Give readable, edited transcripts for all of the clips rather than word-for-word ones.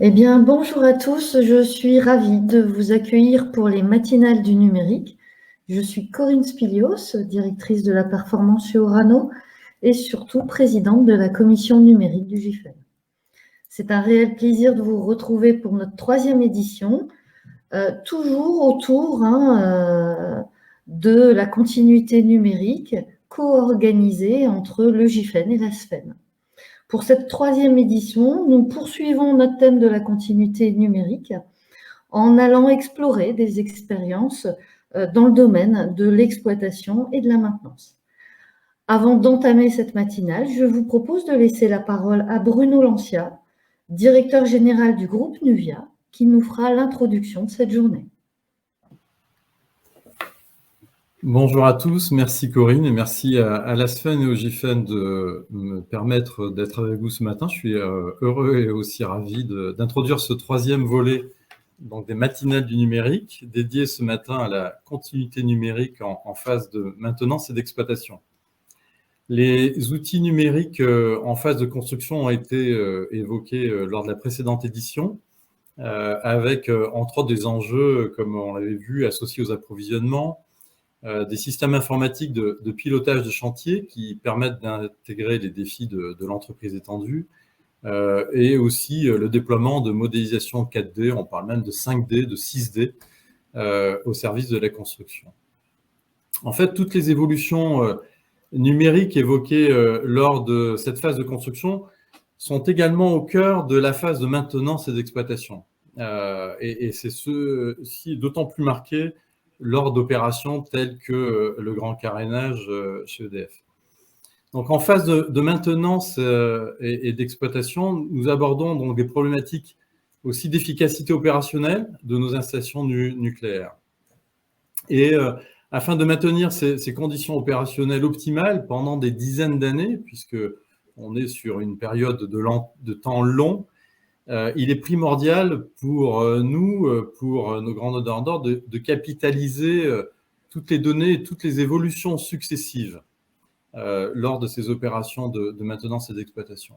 Eh bien, bonjour à tous, je suis ravie de vous accueillir pour les matinales du numérique. Je suis Corinne Spilios, directrice de la performance chez Orano et surtout présidente de la commission numérique du GIFEN. C'est un réel plaisir de vous retrouver pour notre 3e édition, toujours autour de la continuité numérique co-organisée entre le GIFEN et la SFEN. Pour cette 3e édition, nous poursuivons notre thème de la continuité numérique en allant explorer des expériences dans le domaine de l'exploitation et de la maintenance. Avant d'entamer cette matinale, je vous propose de laisser la parole à Bruno Lancia, directeur général du groupe Nuvia, qui nous fera l'introduction de cette journée. Bonjour à tous, merci Corinne et merci à l'ASFEN et au GIFEN de me permettre d'être avec vous ce matin. Je suis heureux et aussi ravi d'introduire ce 3e volet donc des matinales du numérique, dédié ce matin à la continuité numérique en phase de maintenance et d'exploitation. Les outils numériques en phase de construction ont été évoqués lors de la précédente édition, avec entre autres des enjeux, comme on l'avait vu, associés aux approvisionnements, des systèmes informatiques de pilotage de chantier qui permettent d'intégrer les défis de l'entreprise étendue, et aussi le déploiement de modélisation 4D, on parle même de 5D, de 6D, au service de la construction. En fait, toutes les évolutions numériques évoquées lors de cette phase de construction sont également au cœur de la phase de maintenance et d'exploitation. Et c'est ceci d'autant plus marqué lors d'opérations telles que le grand carénage chez EDF. Donc, en phase de maintenance et d'exploitation, nous abordons donc des problématiques aussi d'efficacité opérationnelle de nos installations nucléaires. Et afin de maintenir ces conditions opérationnelles optimales pendant des dizaines d'années, puisqu'on est sur une période de temps long, il est primordial pour nous, pour nos grands donneurs d'ordre, de capitaliser toutes les données et toutes les évolutions successives lors de ces opérations de maintenance et d'exploitation.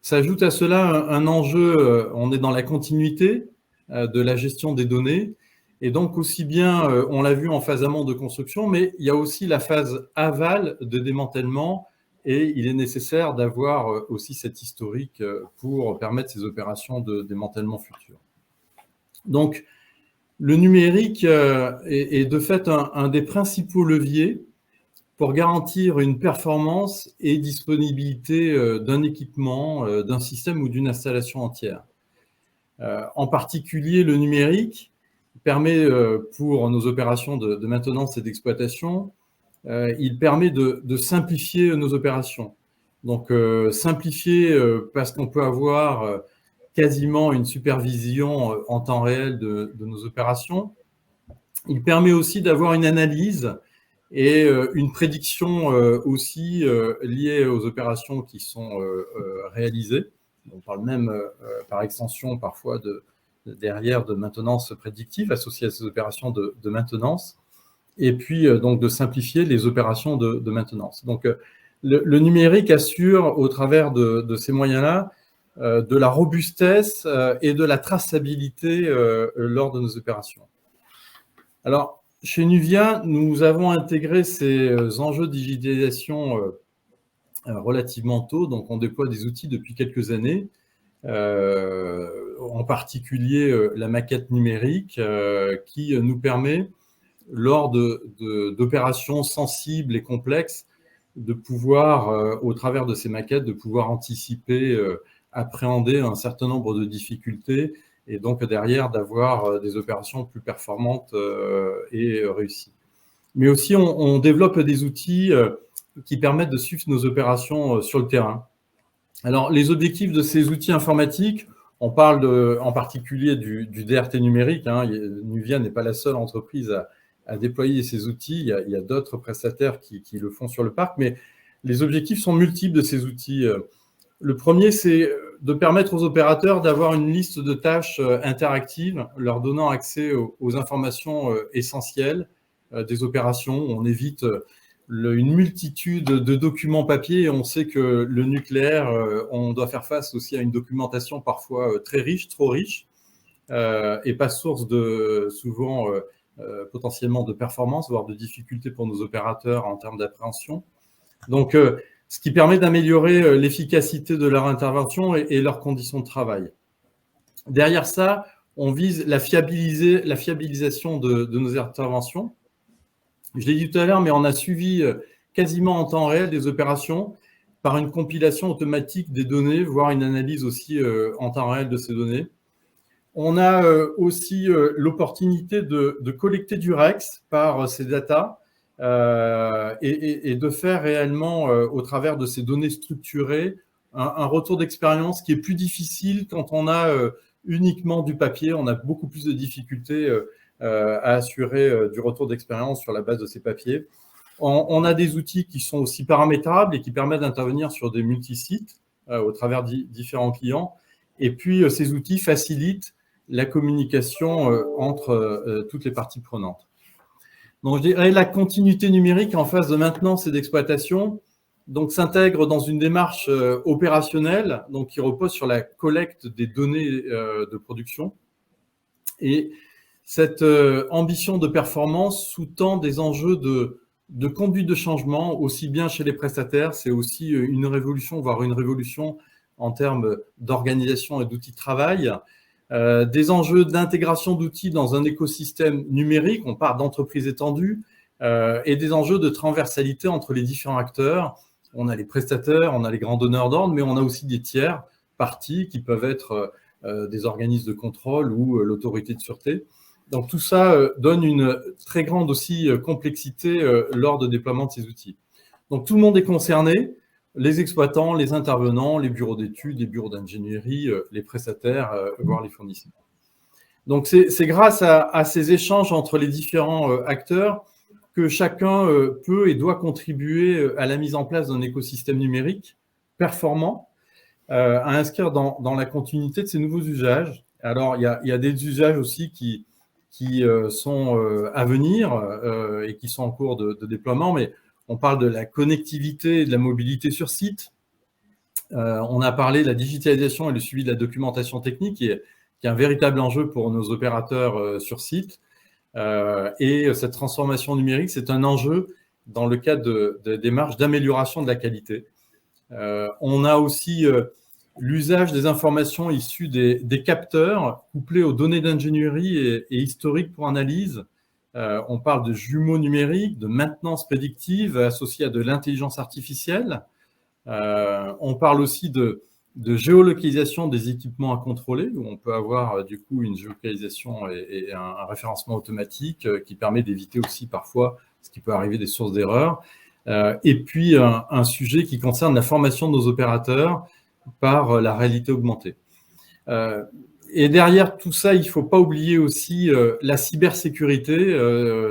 S'ajoute à cela un enjeu, on est dans la continuité de la gestion des données, et donc aussi bien, on l'a vu en phase amont de construction, mais il y a aussi la phase aval de démantèlement, et il est nécessaire d'avoir aussi cet historique pour permettre ces opérations de démantèlement futur. Donc, le numérique est de fait un des principaux leviers pour garantir une performance et disponibilité d'un équipement, d'un système ou d'une installation entière. En particulier, le numérique permet pour nos opérations de maintenance et d'exploitation, il permet de simplifier nos opérations. Donc, simplifier parce qu'on peut avoir quasiment une supervision en temps réel de nos opérations. Il permet aussi d'avoir une analyse et une prédiction aussi liée aux opérations qui sont réalisées. On parle même par extension parfois derrière de maintenance prédictive associée à ces opérations de maintenance, et puis donc de simplifier les opérations de maintenance. Donc le numérique assure au travers de ces moyens-là de la robustesse et de la traçabilité lors de nos opérations. Alors, chez Nuvia, nous avons intégré ces enjeux de digitalisation relativement tôt, donc on déploie des outils depuis quelques années, en particulier la maquette numérique qui nous permet, lors d'opérations sensibles et complexes, de pouvoir, au travers de ces maquettes, de pouvoir anticiper, appréhender un certain nombre de difficultés, et donc derrière d'avoir des opérations plus performantes et réussies. Mais aussi, on développe des outils qui permettent de suivre nos opérations sur le terrain. Alors, les objectifs de ces outils informatiques, on parle en particulier du DRT numérique. Nuvia n'est pas la seule entreprise à déployer ces outils. Il y a d'autres prestataires qui le font sur le parc, mais les objectifs sont multiples de ces outils. Le premier, c'est de permettre aux opérateurs d'avoir une liste de tâches interactives, leur donnant accès aux informations essentielles des opérations. On évite une multitude de documents papier. Et on sait que le nucléaire, on doit faire face aussi à une documentation parfois très riche, trop riche, et pas source de souvent potentiellement de performance, voire de difficultés pour nos opérateurs en termes d'appréhension. Donc, ce qui permet d'améliorer l'efficacité de leur intervention et leurs conditions de travail. Derrière ça, on vise la fiabilisation de nos interventions. Je l'ai dit tout à l'heure, mais on a suivi quasiment en temps réel des opérations par une compilation automatique des données, voire une analyse aussi en temps réel de ces données. On a aussi l'opportunité de collecter du REX par ces data et de faire réellement, au travers de ces données structurées, un retour d'expérience qui est plus difficile quand on a uniquement du papier. On a beaucoup plus de difficultés à assurer du retour d'expérience sur la base de ces papiers. On a des outils qui sont aussi paramétrables et qui permettent d'intervenir sur des multisites au travers de différents clients. Et puis, ces outils facilitent la communication entre toutes les parties prenantes. Donc, je dirais la continuité numérique en phase de maintenance et d'exploitation s'intègre dans une démarche opérationnelle qui repose sur la collecte des données de production. Et cette ambition de performance sous-tend des enjeux de conduite de changement, aussi bien chez les prestataires, c'est aussi une révolution, voire une révolution en termes d'organisation et d'outils de travail, des enjeux d'intégration d'outils dans un écosystème numérique, on parle d'entreprises étendues, et des enjeux de transversalité entre les différents acteurs. On a les prestataires, on a les grands donneurs d'ordre, mais on a aussi des tiers parties qui peuvent être des organismes de contrôle ou l'autorité de sûreté. Donc tout ça donne une très grande aussi complexité lors de déploiement de ces outils. Donc tout le monde est concerné, les exploitants, les intervenants, les bureaux d'études, les bureaux d'ingénierie, les prestataires, voire les fournisseurs. Donc c'est grâce à ces échanges entre les différents acteurs que chacun peut et doit contribuer à la mise en place d'un écosystème numérique performant, à inscrire dans la continuité de ces nouveaux usages. Alors, il y a des usages aussi qui sont à venir et qui sont en cours de déploiement, mais on parle de la connectivité et de la mobilité sur site. On a parlé de la digitalisation et le suivi de la documentation technique, qui est un véritable enjeu pour nos opérateurs sur site. Et cette transformation numérique, c'est un enjeu dans le cadre de démarches d'amélioration de la qualité. On a aussi l'usage des informations issues des capteurs couplés aux données d'ingénierie et historiques pour analyse. On parle de jumeaux numériques, de maintenance prédictive associée à de l'intelligence artificielle. On parle aussi de géolocalisation des équipements à contrôler, où on peut avoir du coup une géolocalisation et un référencement automatique qui permet d'éviter aussi parfois ce qui peut arriver des sources d'erreurs. Et puis un sujet qui concerne la formation de nos opérateurs par la réalité augmentée. Et derrière tout ça, il ne faut pas oublier aussi la cybersécurité.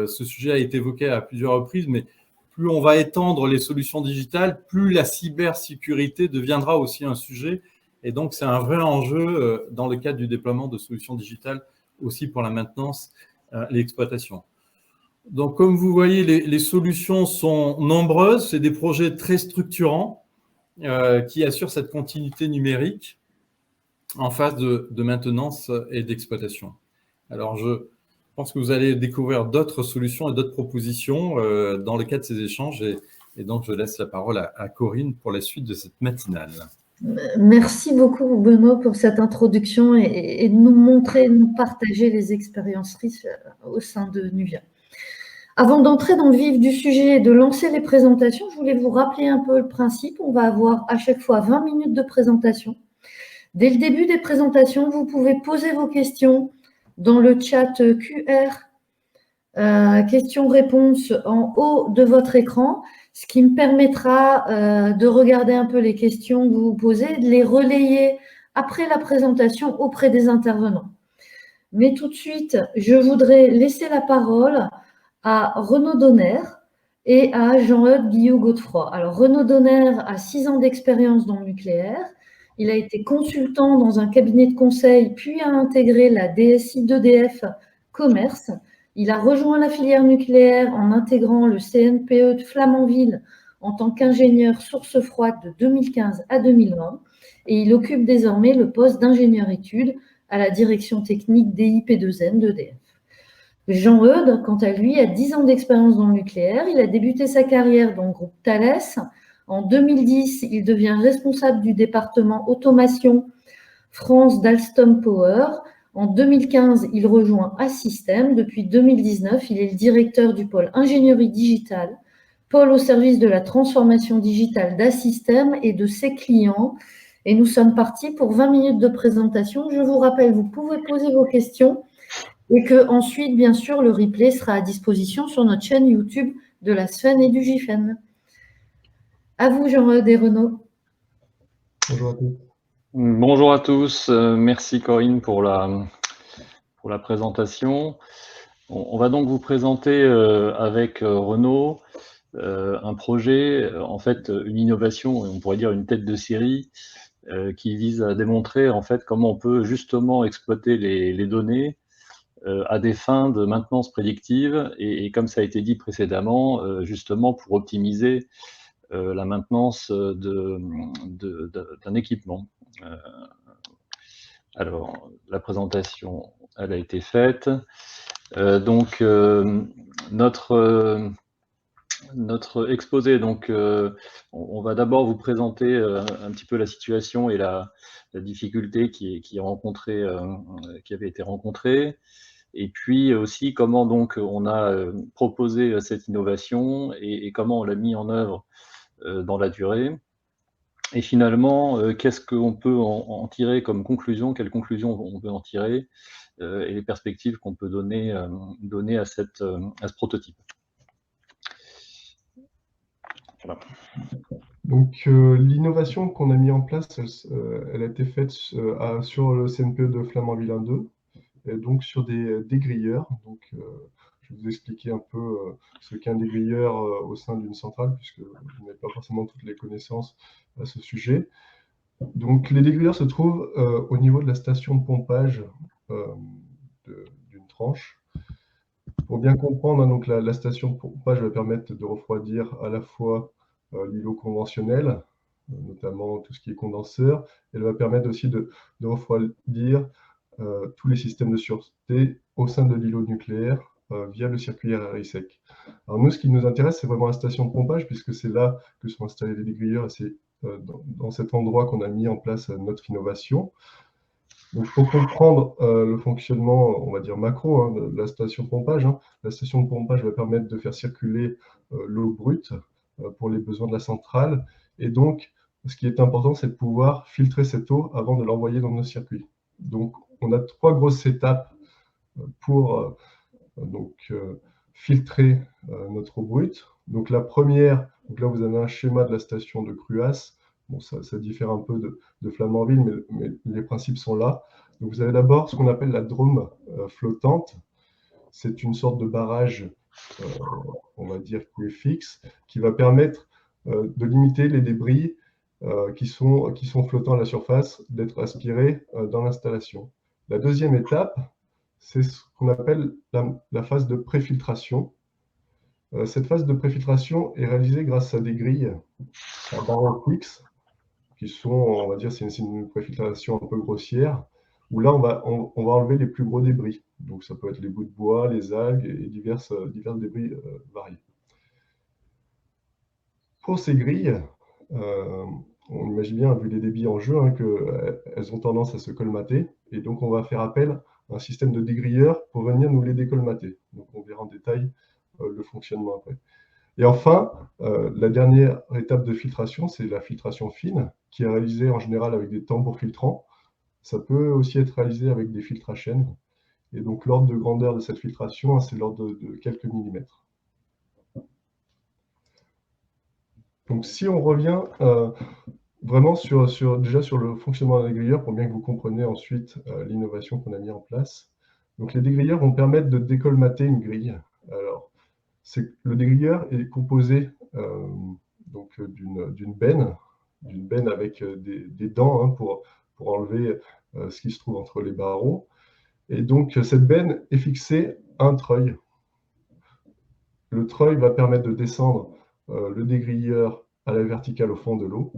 Ce sujet a été évoqué à plusieurs reprises, mais plus on va étendre les solutions digitales, plus la cybersécurité deviendra aussi un sujet. Et donc, c'est un vrai enjeu dans le cadre du déploiement de solutions digitales aussi pour la maintenance et l'exploitation. Donc, comme vous voyez, les solutions sont nombreuses. C'est des projets très structurants qui assurent cette continuité numérique en phase de maintenance et d'exploitation. Alors, je pense que vous allez découvrir d'autres solutions et d'autres propositions dans le cadre de ces échanges. Et donc, je laisse la parole à Corinne pour la suite de cette matinale. Merci beaucoup, Benoît, pour cette introduction et de nous montrer, de nous partager les expériences riches au sein de Nuvia. Avant d'entrer dans le vif du sujet et de lancer les présentations, je voulais vous rappeler un peu le principe. On va avoir à chaque fois 20 minutes de présentation. Dès le début des présentations, vous pouvez poser vos questions dans le chat QR, questions-réponses en haut de votre écran, ce qui me permettra de regarder un peu les questions que vous vous posez, de les relayer après la présentation auprès des intervenants. Mais tout de suite, je voudrais laisser la parole à Renaud Donner et à Jean-Eudes Guillot-Godefroy. Alors, Renaud Donner a 6 ans d'expérience dans le nucléaire. Il a été consultant dans un cabinet de conseil, puis a intégré la DSI d'EDF Commerce, Il a rejoint la filière nucléaire en intégrant le CNPE de Flamanville en tant qu'ingénieur source froide de 2015 à 2020 et il occupe désormais le poste d'ingénieur études à la direction technique DIP2N d'EDF. Jean Eudes, quant à lui, a 10 ans d'expérience dans le nucléaire. Il a débuté sa carrière dans le groupe Thales. En 2010, il devient responsable du département automation France d'Alstom Power. En 2015, il rejoint Assystem. Depuis 2019, il est le directeur du pôle ingénierie digitale, pôle au service de la transformation digitale d'Assystem et de ses clients. Et nous sommes partis pour 20 minutes de présentation. Je vous rappelle, vous pouvez poser vos questions et que ensuite, bien sûr, le replay sera à disposition sur notre chaîne YouTube de la SFEN et du GIFEN. À vous, Jean-Eudes et Renaud. Bonjour à tous. Bonjour à tous. Merci Corinne pour la présentation. On va donc vous présenter avec Renaud un projet, en fait une innovation, on pourrait dire une tête de série, qui vise à démontrer en fait comment on peut justement exploiter les données à des fins de maintenance prédictive et comme ça a été dit précédemment, justement pour optimiser la maintenance d'un équipement. Alors, la présentation, elle a été faite. Donc, notre exposé, donc, on va d'abord vous présenter un petit peu la situation et la difficulté qui avait été rencontrée. Et puis aussi comment donc on a proposé cette innovation et comment on l'a mis en œuvre dans la durée. Et finalement, qu'est-ce qu'on peut en tirer comme conclusion, quelles conclusions on peut en tirer et les perspectives qu'on peut donner à ce prototype. Voilà. Donc, l'innovation qu'on a mis en place, elle a été faite sur le CNPE de Flamanville 1-2, et donc sur des dégrilleurs. Donc, je vais vous expliquer un peu ce qu'est un dégrilleur au sein d'une centrale, puisque vous n'avez pas forcément toutes les connaissances à ce sujet. Donc, les dégrilleurs se trouvent au niveau de la station de pompage d'une tranche. Pour bien comprendre, donc, la station de pompage va permettre de refroidir à la fois l'îlot conventionnel, notamment tout ce qui est condenseur. Elle va permettre aussi de refroidir tous les systèmes de sûreté au sein de l'îlot nucléaire via le circuit RRI sec. Alors nous, ce qui nous intéresse, c'est vraiment la station de pompage, puisque c'est là que sont installés les dégrilleurs et c'est dans cet endroit qu'on a mis en place notre innovation. Donc, pour comprendre le fonctionnement, on va dire macro, de la station de pompage, la station de pompage va permettre de faire circuler l'eau brute pour les besoins de la centrale. Et donc, ce qui est important, c'est de pouvoir filtrer cette eau avant de l'envoyer dans nos circuits. Donc, on a 3 grosses étapes pour filtrer notre eau brute. Donc, la première, donc là, vous avez un schéma de la station de Cruas. Bon, ça diffère un peu de Flamanville, mais les principes sont là. Donc, vous avez d'abord ce qu'on appelle la Drôme flottante. C'est une sorte de barrage, on va dire, qui est fixe, qui va permettre de limiter les débris qui sont flottants à la surface, d'être aspirés dans l'installation. La deuxième étape, c'est ce qu'on appelle la phase de préfiltration. Cette phase de préfiltration est réalisée grâce à des grilles à barreaux fixes, qui sont, on va dire, c'est une préfiltration un peu grossière, où là, on va enlever les plus gros débris. Donc, ça peut être les bouts de bois, les algues et divers débris variés. Pour ces grilles, on imagine bien, vu les débits en jeu, qu'elles ont tendance à se colmater. Et donc, on va faire appel à un système de dégrilleurs pour venir nous les décolmater. Donc, on verra en détail le fonctionnement après. Et enfin, la dernière étape de filtration, c'est la filtration fine, qui est réalisée en général avec des tambours filtrants. Ça peut aussi être réalisé avec des filtres à chaîne. Et donc, l'ordre de grandeur de cette filtration, c'est l'ordre de quelques millimètres. Donc, si on revient vraiment déjà sur le fonctionnement d'un dégrilleur, pour bien que vous compreniez ensuite l'innovation qu'on a mis en place. Donc, les dégrilleurs vont permettre de décolmater une grille. Alors, le dégrilleur est composé d'une benne avec des dents pour enlever ce qui se trouve entre les barreaux. Et donc, cette benne est fixée un treuil. Le treuil va permettre de descendre le dégrilleur à la verticale au fond de l'eau.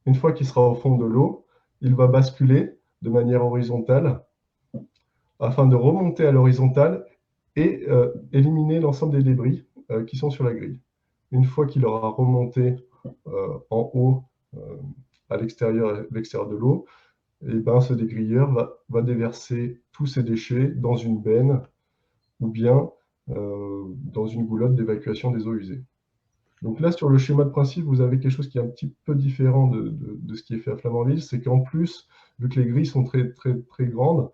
Une fois qu'il sera au fond de l'eau, il va basculer de manière horizontale afin de remonter à l'horizontale et éliminer l'ensemble des débris qui sont sur la grille. Une fois qu'il aura remonté en haut à l'extérieur de l'eau, et ben, ce dégrilleur va déverser tous ces déchets dans une benne ou bien dans une goulotte d'évacuation des eaux usées. Donc là, sur le schéma de principe, vous avez quelque chose qui est un petit peu différent de ce qui est fait à Flamanville, c'est qu'en plus, vu que les grilles sont très, très, très grandes,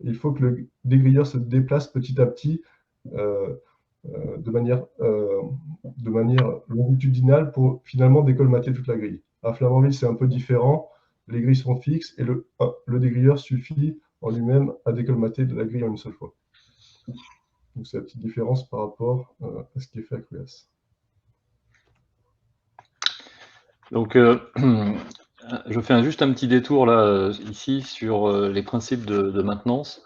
il faut que le dégrilleur se déplace petit à petit de manière longitudinale pour finalement décolmater toute la grille. À Flamanville, c'est un peu différent. Les grilles sont fixes et le dégrilleur suffit en lui-même à décolmater de la grille en une seule fois. Donc c'est la petite différence par rapport à ce qui est fait à Cruas. Donc, je fais juste un petit détour là, ici, sur les principes de maintenance,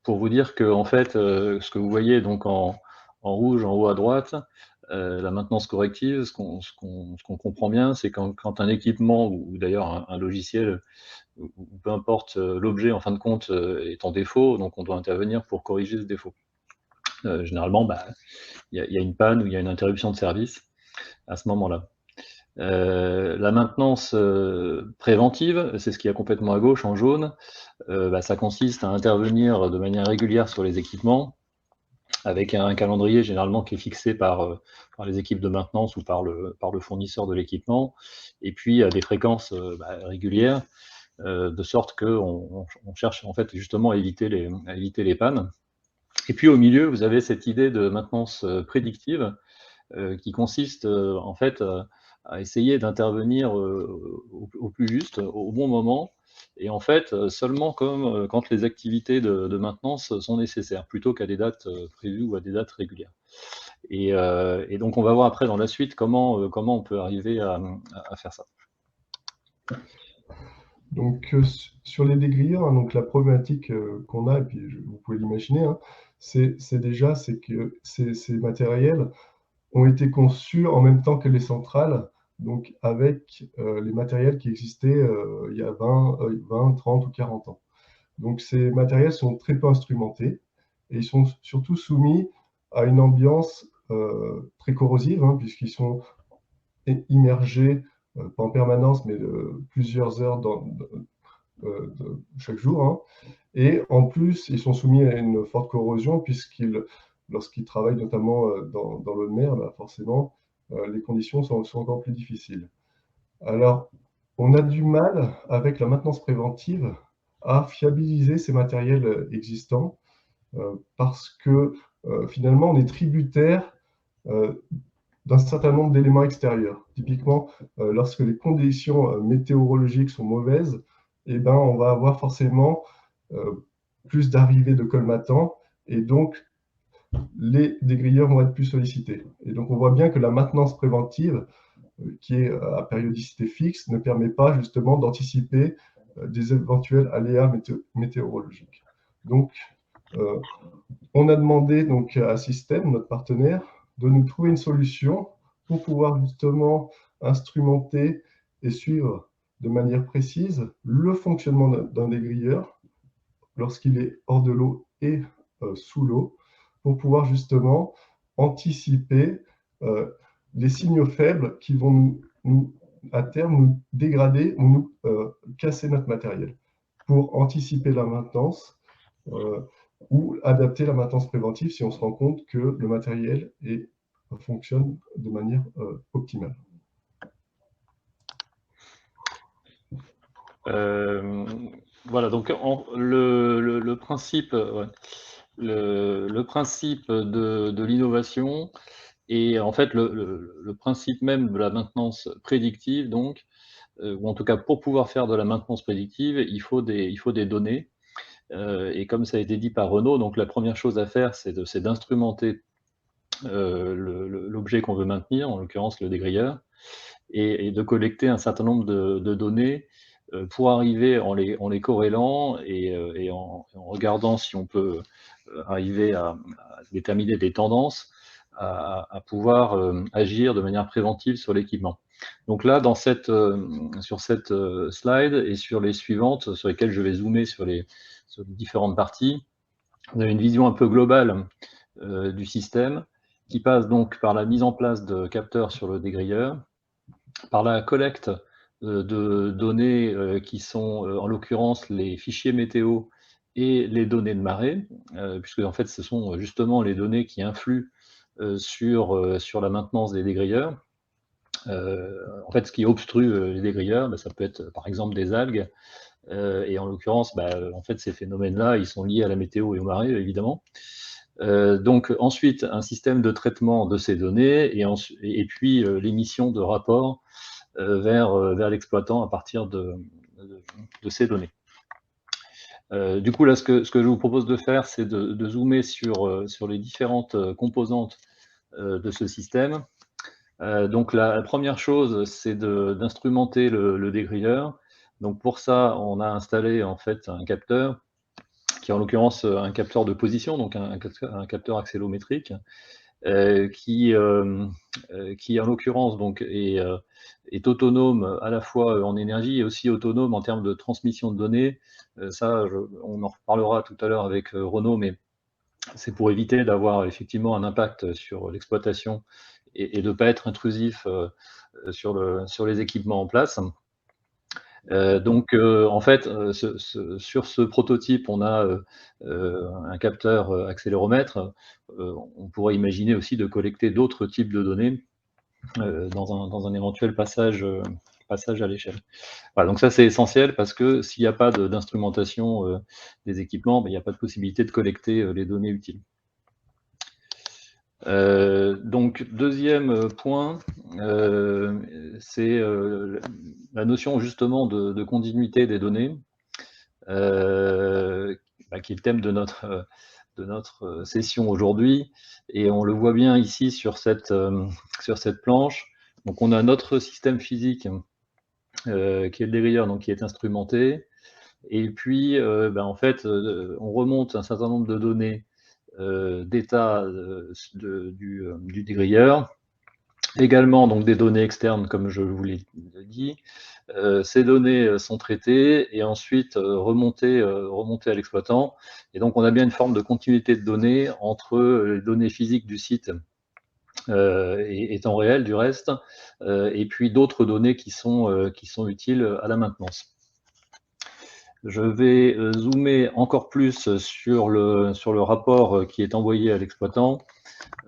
pour vous dire que, en fait, ce que vous voyez donc en rouge, en haut à droite, la maintenance corrective, ce qu'on comprend bien, c'est quand un équipement ou d'ailleurs un logiciel, ou peu importe l'objet, en fin de compte, est en défaut, donc on doit intervenir pour corriger ce défaut. Généralement, il y a une panne ou il y a une interruption de service à ce moment-là. La maintenance préventive, c'est ce qu'il y a complètement à gauche en jaune, ça consiste à intervenir de manière régulière sur les équipements avec un calendrier généralement qui est fixé par les équipes de maintenance ou par le fournisseur de l'équipement, et puis à des fréquences régulières, de sorte qu'on cherche en fait justement à éviter les pannes. Et puis au milieu, vous avez cette idée de maintenance prédictive qui consiste en fait à essayer d'intervenir au plus juste, au bon moment, et en fait seulement quand les activités de maintenance sont nécessaires, plutôt qu'à des dates prévues ou à des dates régulières. Et donc on va voir après dans la suite comment on peut arriver à faire ça. Donc sur les dégrilleurs, hein, donc la problématique qu'on a, et puis vous pouvez l'imaginer, hein, c'est que ces matériels ont été conçus en même temps que les centrales, donc avec les matériels qui existaient il y a 20, 30 ou 40 ans. Donc ces matériels sont très peu instrumentés et ils sont surtout soumis à une ambiance très corrosive, hein, puisqu'ils sont immergés, pas en permanence, mais plusieurs heures chaque jour, hein. Et en plus, ils sont soumis à une forte corrosion, lorsqu'ils travaillent notamment dans l'eau de mer, forcément, les conditions sont encore plus difficiles. Alors, on a du mal, avec la maintenance préventive, à fiabiliser ces matériels existants, parce que finalement, on est tributaire d'un certain nombre d'éléments extérieurs. Typiquement, lorsque les conditions météorologiques sont mauvaises, on va avoir forcément plus d'arrivées de colmatants, et donc les dégrilleurs vont être plus sollicités. Et donc on voit bien que la maintenance préventive, qui est à périodicité fixe, ne permet pas justement d'anticiper des éventuels aléas météorologiques. Donc on a demandé donc à Système, notre partenaire, de nous trouver une solution pour pouvoir justement instrumenter et suivre de manière précise le fonctionnement d'un dégrilleur lorsqu'il est hors de l'eau et sous l'eau, pour pouvoir justement anticiper les signaux faibles qui vont à terme nous dégrader ou nous casser notre matériel, pour anticiper la maintenance ou adapter la maintenance préventive si on se rend compte que le matériel fonctionne de manière optimale. Voilà, donc le principe, le principe de l'innovation et en fait le principe même de la maintenance prédictive, donc, ou en tout cas pour pouvoir faire de la maintenance prédictive, il faut des données. Et comme ça a été dit par Renaud, donc la première chose à faire, c'est d'instrumenter l'objet qu'on veut maintenir, en l'occurrence le dégrilleur, et de collecter un certain nombre de données pour arriver en les corrélant et en regardant si on peut arriver à déterminer des tendances, à pouvoir agir de manière préventive sur l'équipement. Donc là, sur cette slide et sur les suivantes, sur lesquelles je vais zoomer sur les différentes parties, on a une vision un peu globale du système qui passe donc par la mise en place de capteurs sur le dégrilleur, par la collecte de données qui sont en l'occurrence les fichiers météo et les données de marée, puisque en fait ce sont justement les données qui influent sur la maintenance des dégrilleurs. En fait, ce qui obstrue les dégrilleurs, ça peut être par exemple des algues, et en l'occurrence, en fait, ces phénomènes-là, ils sont liés à la météo et aux marées, évidemment. Donc ensuite, un système de traitement de ces données et puis l'émission de rapports vers l'exploitant à partir de ces données. Du coup, là, ce que je vous propose de faire, c'est de zoomer sur les différentes composantes de ce système. Donc la première chose, c'est d'instrumenter le dégrilleur. Donc pour ça, on a installé en fait un capteur, qui est en l'occurrence un capteur de position, donc un capteur accélométrique, qui en l'occurrence donc est autonome à la fois en énergie et aussi autonome en termes de transmission de données. Ça, on en reparlera tout à l'heure avec Renaud, mais c'est pour éviter d'avoir effectivement un impact sur l'exploitation et de ne pas être intrusif sur les équipements en place. Donc, en fait, sur ce prototype, on a un capteur accéléromètre. On pourrait imaginer aussi de collecter d'autres types de données dans un éventuel passage à l'échelle. Voilà, donc ça, c'est essentiel parce que s'il n'y a pas d'instrumentation des équipements, il n'y a pas de possibilité de collecter les données utiles. Donc, deuxième point, c'est la notion justement de continuité des données, qui est le thème de notre session aujourd'hui. Et on le voit bien ici sur cette planche. Donc, on a notre système physique qui est le dégrilleur, donc qui est instrumenté. Et puis, en fait, on remonte un certain nombre de données d'état du dégrilleur, également donc des données externes comme je vous l'ai dit. Ces données sont traitées et ensuite remontées à l'exploitant, et donc on a bien une forme de continuité de données entre les données physiques du site et temps réel du reste, et puis d'autres données qui sont utiles à la maintenance. Je vais zoomer encore plus sur le rapport qui est envoyé à l'exploitant.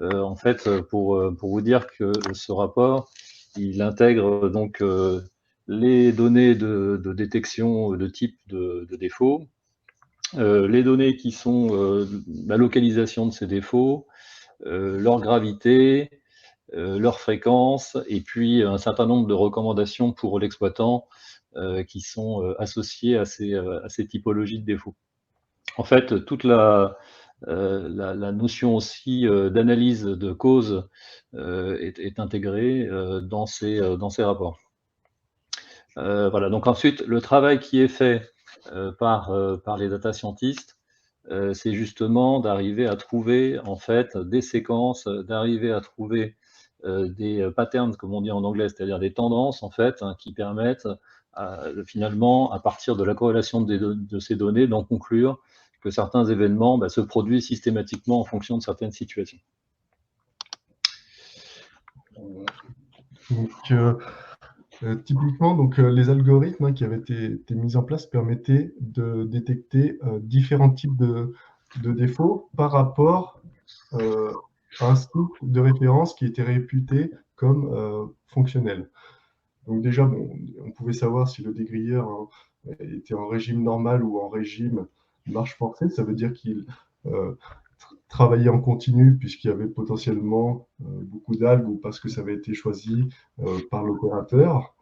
En fait, pour vous dire que ce rapport, il intègre donc les données de détection de type de défaut, les données qui sont la localisation de ces défauts, leur gravité, leur fréquence, et puis un certain nombre de recommandations pour l'exploitant qui sont associées à ces typologies de défauts. En fait, toute la notion aussi d'analyse de cause est intégrée dans ces rapports. Voilà, donc ensuite, le travail qui est fait par les data scientists, c'est justement d'arriver à trouver en fait des séquences, d'arriver à trouver des patterns, comme on dit en anglais, c'est-à-dire des tendances en fait, qui permettent finalement, à partir de la corrélation de ces données, d'en conclure que certains événements se produisent systématiquement en fonction de certaines situations. Donc, typiquement, donc, les algorithmes qui avaient été mis en place permettaient de détecter différents types de défauts par rapport à un site de référence qui était réputé comme fonctionnel. Donc déjà, on pouvait savoir si le dégrilleur était en régime normal ou en régime marche forcée. Ça veut dire qu'il travaillait en continu puisqu'il y avait potentiellement beaucoup d'algues ou parce que ça avait été choisi par l'opérateur.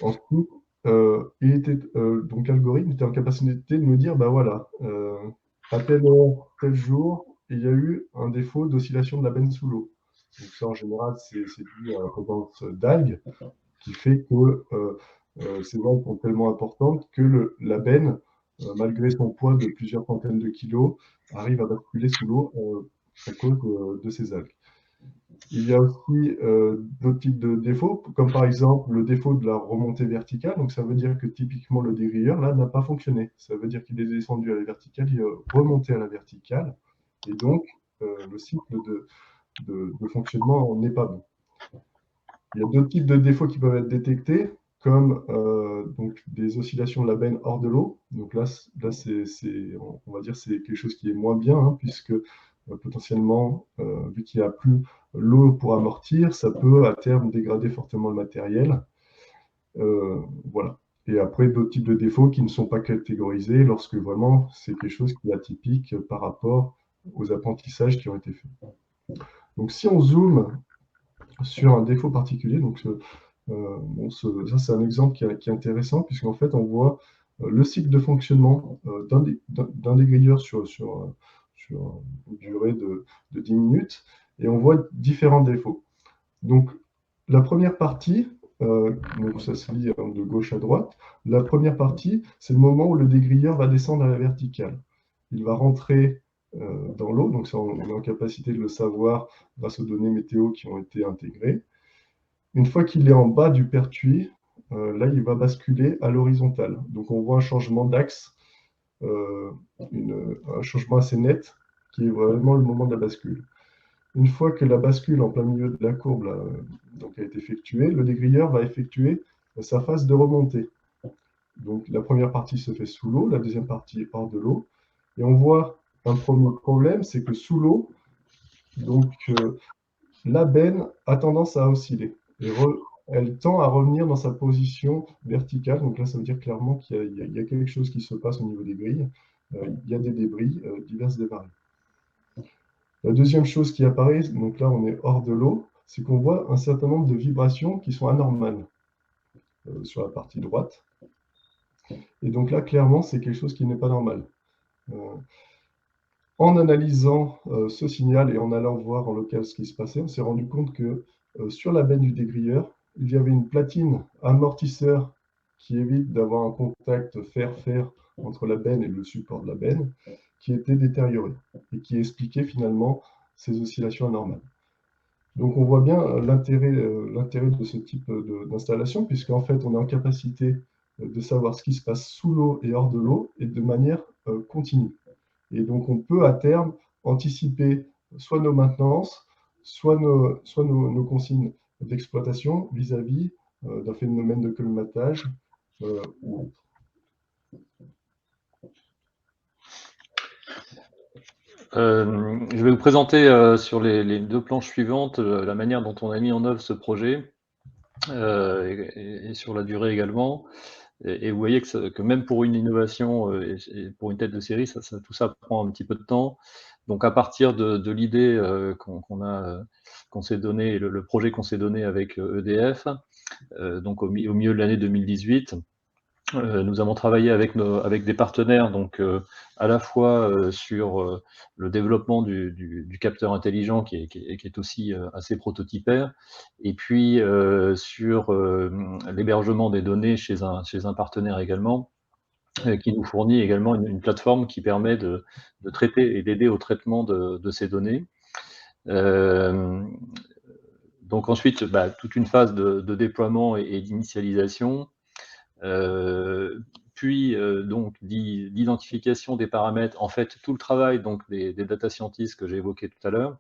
Ensuite, donc l'algorithme était en capacité de nous dire, voilà, à telle heure, tel jour, il y a eu un défaut d'oscillation de la benne sous l'eau. Donc ça, en général, c'est dû à la présence d'algues, qui fait que ces algues sont tellement importantes que la benne malgré son poids de plusieurs centaines de kilos, arrive à basculer sous l'eau à cause de ces algues. Il y a aussi d'autres types de défauts, comme par exemple le défaut de la remontée verticale. Donc ça veut dire que typiquement le dégrilleur, là, n'a pas fonctionné. Ça veut dire qu'il est descendu à la verticale, il est remonté à la verticale, et donc le cycle de fonctionnement n'est pas bon. Il y a d'autres types de défauts qui peuvent être détectés, comme donc des oscillations de la benne hors de l'eau. Donc là on va dire c'est quelque chose qui est moins bien, hein, puisque potentiellement, vu qu'il n'y a plus l'eau pour amortir, ça peut à terme dégrader fortement le matériel. Voilà. Et après, d'autres types de défauts qui ne sont pas catégorisés lorsque vraiment c'est quelque chose qui est atypique par rapport aux apprentissages qui ont été faits. Donc si on zoome sur un défaut particulier, donc ça c'est un exemple qui est intéressant, puisqu'en fait on voit le cycle de fonctionnement d'un dégrilleur sur une durée de 10 minutes, et on voit différents défauts. Donc la première partie, donc ça se lit de gauche à droite, la première partie, c'est le moment où le dégrilleur va descendre à la verticale. Il va rentrer dans l'eau, donc ça on est en capacité de le savoir grâce aux données météo qui ont été intégrées. Une fois qu'il est en bas du pertuis, là, il va basculer à l'horizontale. Donc, on voit un changement d'axe, un changement assez net, qui est vraiment le moment de la bascule. Une fois que la bascule en plein milieu de la courbe là, donc, a été effectuée, le dégrilleur va effectuer sa phase de remontée. Donc, la première partie se fait sous l'eau, la deuxième partie hors de l'eau. Et on voit un premier problème, c'est que sous l'eau, donc, la benne a tendance à osciller. Et elle tend à revenir dans sa position verticale. Donc là, ça veut dire clairement qu'il y a quelque chose qui se passe au niveau des grilles. Il y a des débris divers et variés. La deuxième chose qui apparaît, donc là on est hors de l'eau, c'est qu'on voit un certain nombre de vibrations qui sont anormales sur la partie droite. Et donc là, clairement, c'est quelque chose qui n'est pas normal. En analysant ce signal et en allant voir en local ce qui se passait, on s'est rendu compte que sur la benne du dégrilleur, il y avait une platine amortisseur qui évite d'avoir un contact fer-fer entre la benne et le support de la benne, qui était détériorée et qui expliquait finalement ces oscillations anormales. Donc on voit bien l'intérêt de ce type d'installation, puisqu'en fait on est en capacité de savoir ce qui se passe sous l'eau et hors de l'eau, et de manière continue. Et donc, on peut à terme anticiper soit nos maintenances, soit nos consignes d'exploitation vis-à-vis d'un phénomène de colmatage ou autre. Je vais vous présenter sur les deux planches suivantes la manière dont on a mis en œuvre ce projet et sur la durée également. Et vous voyez que même pour une innovation et pour une tête de série, tout ça prend un petit peu de temps. Donc à partir de l'idée qu'on s'est donné, le projet qu'on s'est donné avec EDF, donc au milieu de l'année 2018, nous avons travaillé avec des partenaires, donc à la fois sur le développement du capteur intelligent qui est aussi assez prototypaire, et puis sur l'hébergement des données chez un partenaire également, qui nous fournit également une plateforme qui permet de traiter et d'aider au traitement de ces données. Donc ensuite, toute une phase de déploiement et d'initialisation. Puis donc d'identification des paramètres, en fait tout le travail donc des data scientists que j'ai évoqué tout à l'heure,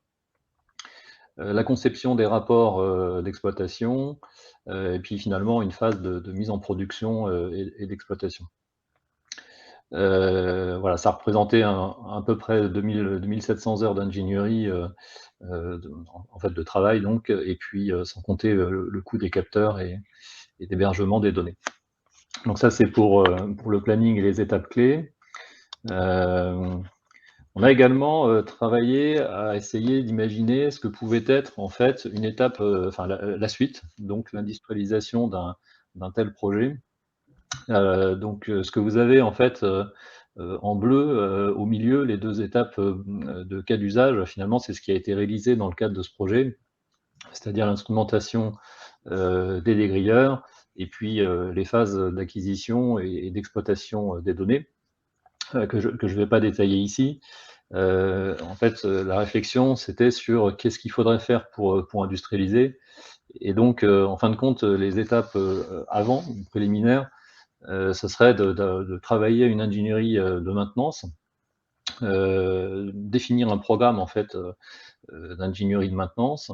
la conception des rapports d'exploitation, et puis finalement une phase de mise en production et d'exploitation. Voilà, ça représentait à peu près 2700 heures d'ingénierie en fait de travail, donc, et puis sans compter le coût des capteurs et d'hébergement des données. Donc ça, c'est pour le planning et les étapes clés. On a également travaillé à essayer d'imaginer ce que pouvait être en fait une étape, la suite, donc l'industrialisation d'un tel projet. Donc ce que vous avez en fait en bleu au milieu, les deux étapes de cas d'usage, finalement, c'est ce qui a été réalisé dans le cadre de ce projet, c'est-à-dire l'instrumentation des dégrilleurs, et puis les phases d'acquisition et d'exploitation des données. que je vais pas détailler ici. En fait, la réflexion, c'était sur qu'est-ce qu'il faudrait faire pour industrialiser. Et donc, en fin de compte, les étapes avant, préliminaires, ce serait de travailler une ingénierie de maintenance, définir un programme en fait d'ingénierie de maintenance,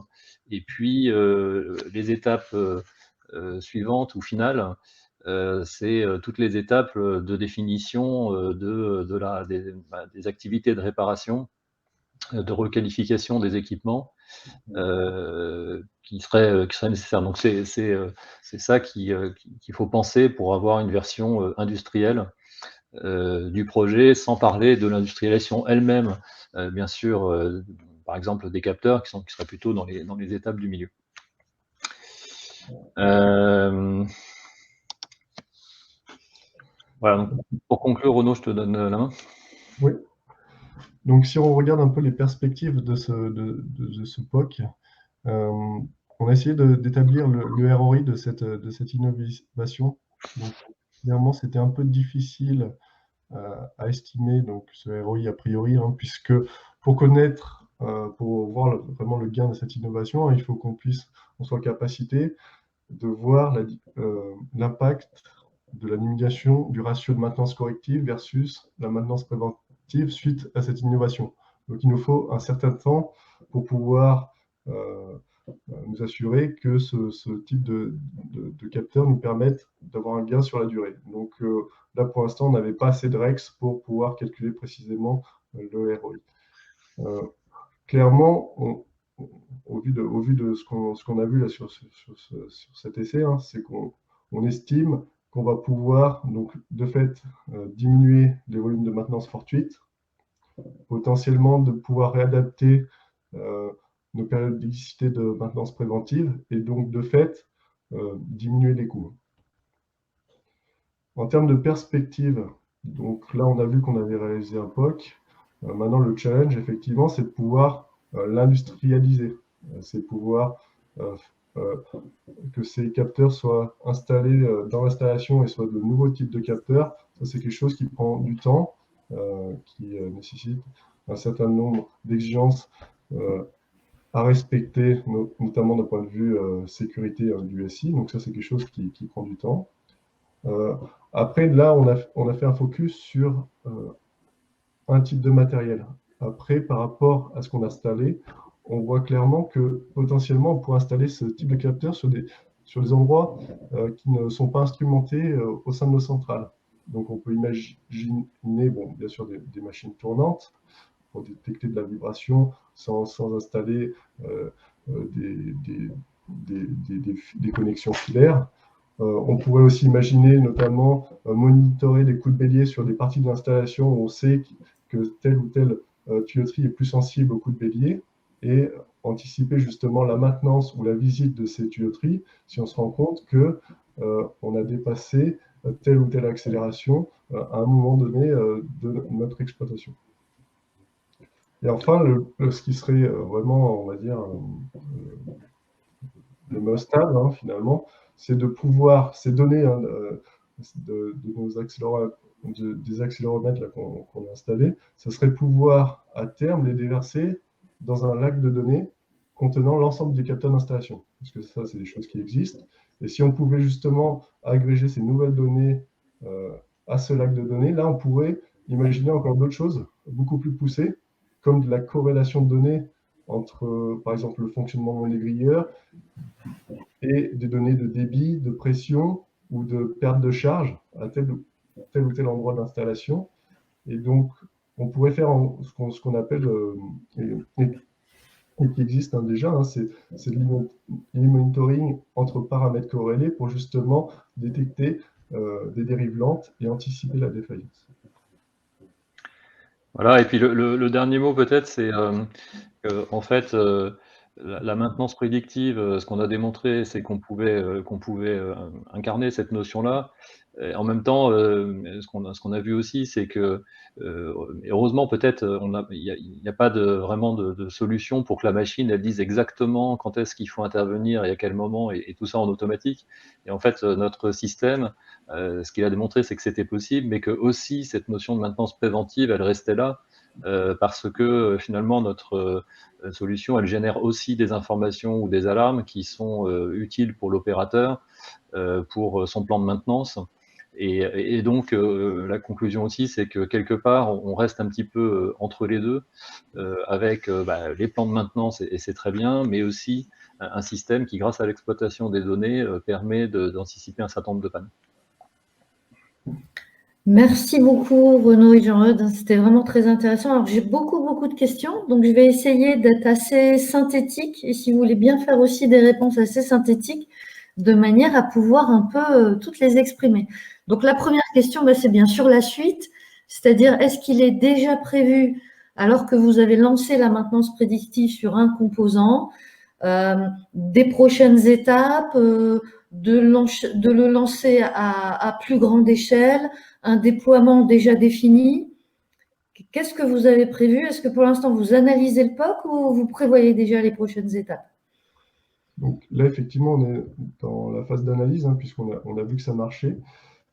et puis les étapes suivantes ou finales, c'est toutes les étapes de définition des activités de réparation, de requalification des équipements qui seraient nécessaires. Donc c'est ça qu'il faut penser pour avoir une version industrielle du projet, sans parler de l'industrialisation elle-même, bien sûr, par exemple des capteurs qui seraient plutôt dans les étapes du milieu. Voilà, donc, pour conclure, Renaud, je te donne la main. Oui. Donc, si on regarde un peu les perspectives de ce POC, on a essayé d'établir le ROI de cette innovation. Donc, clairement, c'était un peu difficile à estimer donc, ce ROI a priori, hein, puisque pour connaître, pour voir vraiment le gain de cette innovation, hein, il faut qu'on soit en capacité de voir l'impact de la limitation du ratio de maintenance corrective versus la maintenance préventive suite à cette innovation. Donc il nous faut un certain temps pour pouvoir nous assurer que ce type de capteur nous permette d'avoir un gain sur la durée. Donc là, pour l'instant, on n'avait pas assez de REX pour pouvoir calculer précisément le ROI. Clairement, au vu de ce qu'on a vu là sur cet essai, hein, c'est qu'on estime qu'on va pouvoir, donc, de fait, diminuer les volumes de maintenance fortuite, potentiellement de pouvoir réadapter nos périodicités de maintenance préventive et donc, de fait, diminuer les coûts. En termes de perspective, donc là, on a vu qu'on avait réalisé un POC. Maintenant, le challenge, effectivement, c'est de pouvoir l'industrialiser. C'est pouvoir que ces capteurs soient installés dans l'installation et soient de nouveaux types de capteurs. Ça, c'est quelque chose qui prend du temps, qui nécessite un certain nombre d'exigences à respecter, notamment d'un point de vue sécurité du SI. Donc ça, c'est quelque chose qui prend du temps. Après, là, on a fait un focus sur un type de matériel. Après, par rapport à ce qu'on a installé, on voit clairement que potentiellement, on pourrait installer ce type de capteur sur des endroits qui ne sont pas instrumentés au sein de nos centrales. Donc, on peut imaginer, bon, bien sûr, des machines tournantes pour détecter de la vibration sans installer des connexions filaires. On pourrait aussi imaginer notamment monitorer les coups de bélier sur des parties de l'installation où on sait que telle ou telle tuyauterie est plus sensible aux coups de bélier et anticiper justement la maintenance ou la visite de ces tuyauteries si on se rend compte qu'on a dépassé telle ou telle accélération à un moment donné de notre exploitation. Et enfin, ce qui serait vraiment, on va dire, le must-have, hein, finalement, c'est de pouvoir, ces données hein, de nos des accéléromètres qu'on a installés, ce serait pouvoir à terme les déverser dans un lac de données contenant l'ensemble des capteurs d'installation. Parce que ça, c'est des choses qui existent. Et si on pouvait justement agréger ces nouvelles données à ce lac de données, là, on pourrait imaginer encore d'autres choses beaucoup plus poussées, comme de la corrélation de données entre, par exemple, le fonctionnement des grilleurs et des données de débit, de pression ou de perte de charge à tel ou tel endroit d'installation. Et donc, on pourrait faire ce qu'on appelle, et qui existe hein, déjà, hein, c'est l'e-monitoring entre paramètres corrélés pour justement détecter des dérives lentes et anticiper la défaillance. Voilà, et puis le dernier mot peut-être, c'est en fait, la maintenance prédictive, ce qu'on a démontré, c'est qu'on pouvait incarner cette notion-là. En même temps, ce qu'on a vu aussi, c'est que heureusement peut-être, il n'y a pas vraiment de solution pour que la machine elle dise exactement quand est-ce qu'il faut intervenir et à quel moment, et tout ça en automatique. Et en fait, notre système, ce qu'il a démontré, c'est que c'était possible, mais que aussi cette notion de maintenance préventive, elle restait là, parce que finalement notre solution, elle génère aussi des informations ou des alarmes qui sont utiles pour l'opérateur, pour son plan de maintenance. Et donc, la conclusion aussi, c'est que quelque part, on reste un petit peu entre les deux, avec les plans de maintenance, et c'est très bien, mais aussi un système qui, grâce à l'exploitation des données, permet d'anticiper un certain nombre de pannes. Merci beaucoup Renaud et Jean-Eudes, c'était vraiment très intéressant. Alors j'ai beaucoup de questions, donc je vais essayer d'être assez synthétique, et si vous voulez bien faire aussi des réponses assez synthétiques, de manière à pouvoir un peu toutes les exprimer. Donc la première question, c'est bien sûr la suite, c'est-à-dire est-ce qu'il est déjà prévu, alors que vous avez lancé la maintenance prédictive sur un composant, des prochaines étapes, de le lancer à plus grande échelle, un déploiement déjà défini? Qu'est-ce que vous avez prévu? Est-ce que pour l'instant vous analysez le POC ou vous prévoyez déjà les prochaines étapes? Donc là, effectivement, on est dans la phase d'analyse, puisqu'on a vu que ça marchait.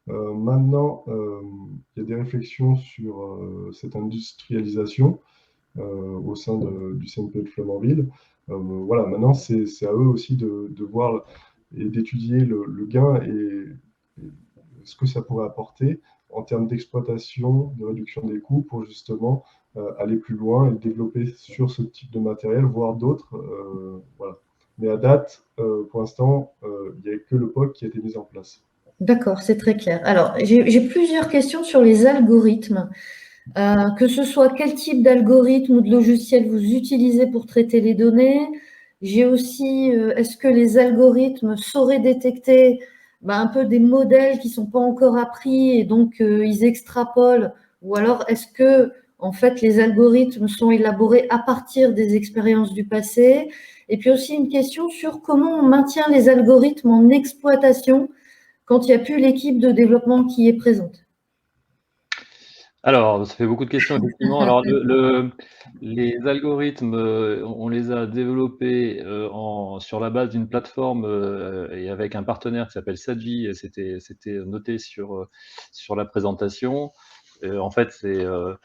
Maintenant, il y a des réflexions sur cette industrialisation au sein du CNP de Flamanville. Voilà, maintenant, c'est à eux aussi de voir et d'étudier le gain et ce que ça pourrait apporter en termes d'exploitation, de réduction des coûts pour justement aller plus loin et développer sur ce type de matériel, voire d'autres. Voilà. Mais à date, pour l'instant, il n'y a que le POC qui a été mis en place. D'accord, c'est très clair. Alors, j'ai plusieurs questions sur les algorithmes. Que ce soit quel type d'algorithme ou de logiciel vous utilisez pour traiter les données. J'ai aussi, est-ce que les algorithmes sauraient détecter un peu des modèles qui ne sont pas encore appris et donc ils extrapolent, ou alors est-ce que en fait les algorithmes sont élaborés à partir des expériences du passé? Et puis aussi une question sur comment on maintient les algorithmes en exploitation quand il n'y a plus l'équipe de développement qui est présente. Alors, ça fait beaucoup de questions, effectivement. Alors, les algorithmes, on les a développés sur la base d'une plateforme et avec un partenaire qui s'appelle Sadji, et c'était noté sur la présentation. En fait, c'est un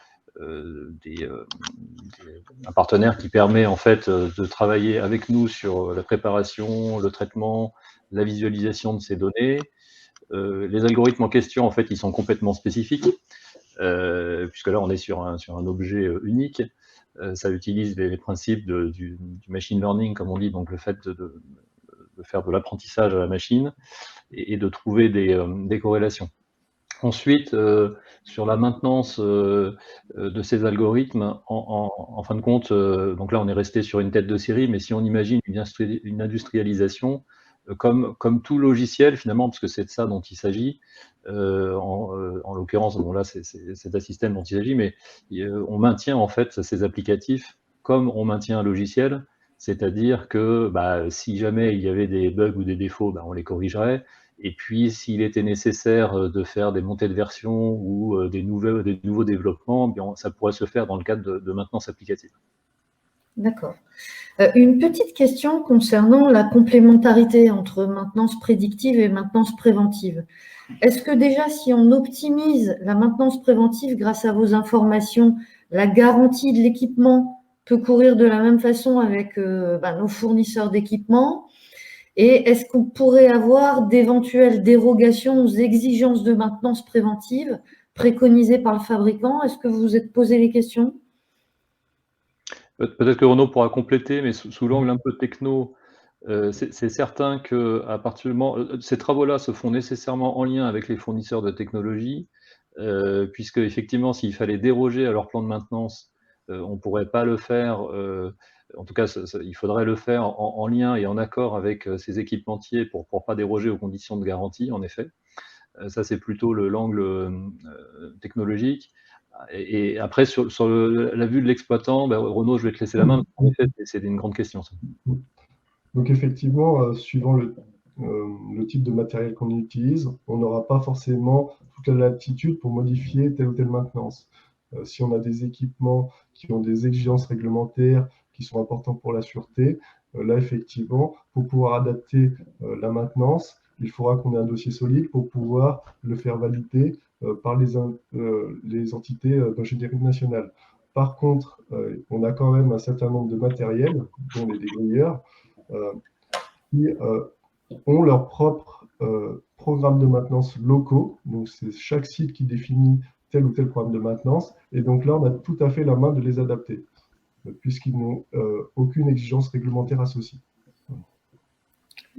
partenaire qui permet en fait de travailler avec nous sur la préparation, le traitement, la visualisation de ces données. Les algorithmes en question, en fait, ils sont complètement spécifiques. Puisque là on est sur un objet unique, ça utilise les principes du machine learning, comme on dit, donc le fait de faire de l'apprentissage à la machine et de trouver des corrélations. Ensuite, sur la maintenance de ces algorithmes, en fin de compte, donc là on est resté sur une tête de série, mais si on imagine une industrialisation, comme tout logiciel finalement, parce que c'est de ça dont il s'agit, en l'occurrence, bon là c'est un système dont il s'agit, mais on maintient en fait ces applicatifs comme on maintient un logiciel, c'est-à-dire que si jamais il y avait des bugs ou des défauts, on les corrigerait. Et puis, s'il était nécessaire de faire des montées de version ou des nouveaux développements, bien, ça pourrait se faire dans le cadre de maintenance applicative. D'accord. Une petite question concernant la complémentarité entre maintenance prédictive et maintenance préventive. Est-ce que déjà, si on optimise la maintenance préventive grâce à vos informations, la garantie de l'équipement peut courir de la même façon avec nos fournisseurs d'équipement? Et est-ce qu'on pourrait avoir d'éventuelles dérogations aux exigences de maintenance préventive préconisées par le fabricant? Est-ce que vous vous êtes posé les questions? Peut-être que Renaud pourra compléter, mais sous l'angle un peu techno, c'est certain qu'à partir du moment, ces travaux-là se font nécessairement en lien avec les fournisseurs de technologie, puisque effectivement, s'il fallait déroger à leur plan de maintenance, on ne pourrait pas le faire. En tout cas, il faudrait le faire en lien et en accord avec ces équipementiers pour ne pas déroger aux conditions de garantie, en effet. Ça, c'est plutôt l'angle technologique. Et après, sur la vue de l'exploitant, Renaud, je vais te laisser la main. En effet, c'est une grande question, ça. Donc effectivement, suivant le type de matériel qu'on utilise, on n'aura pas forcément toute la latitude pour modifier telle ou telle maintenance. Si on a des équipements qui ont des exigences réglementaires qui sont importantes pour la sûreté, là effectivement, pour pouvoir adapter la maintenance, il faudra qu'on ait un dossier solide pour pouvoir le faire valider par les entités d'ingénierie nationale. Par contre, on a quand même un certain nombre de matériels, dont les dégrilleurs, qui ont leur propre programme de maintenance locaux. Donc, c'est chaque site qui définit tel ou tel programme de maintenance. Et donc là, on a tout à fait la main de les adapter, puisqu'ils n'ont aucune exigence réglementaire associée.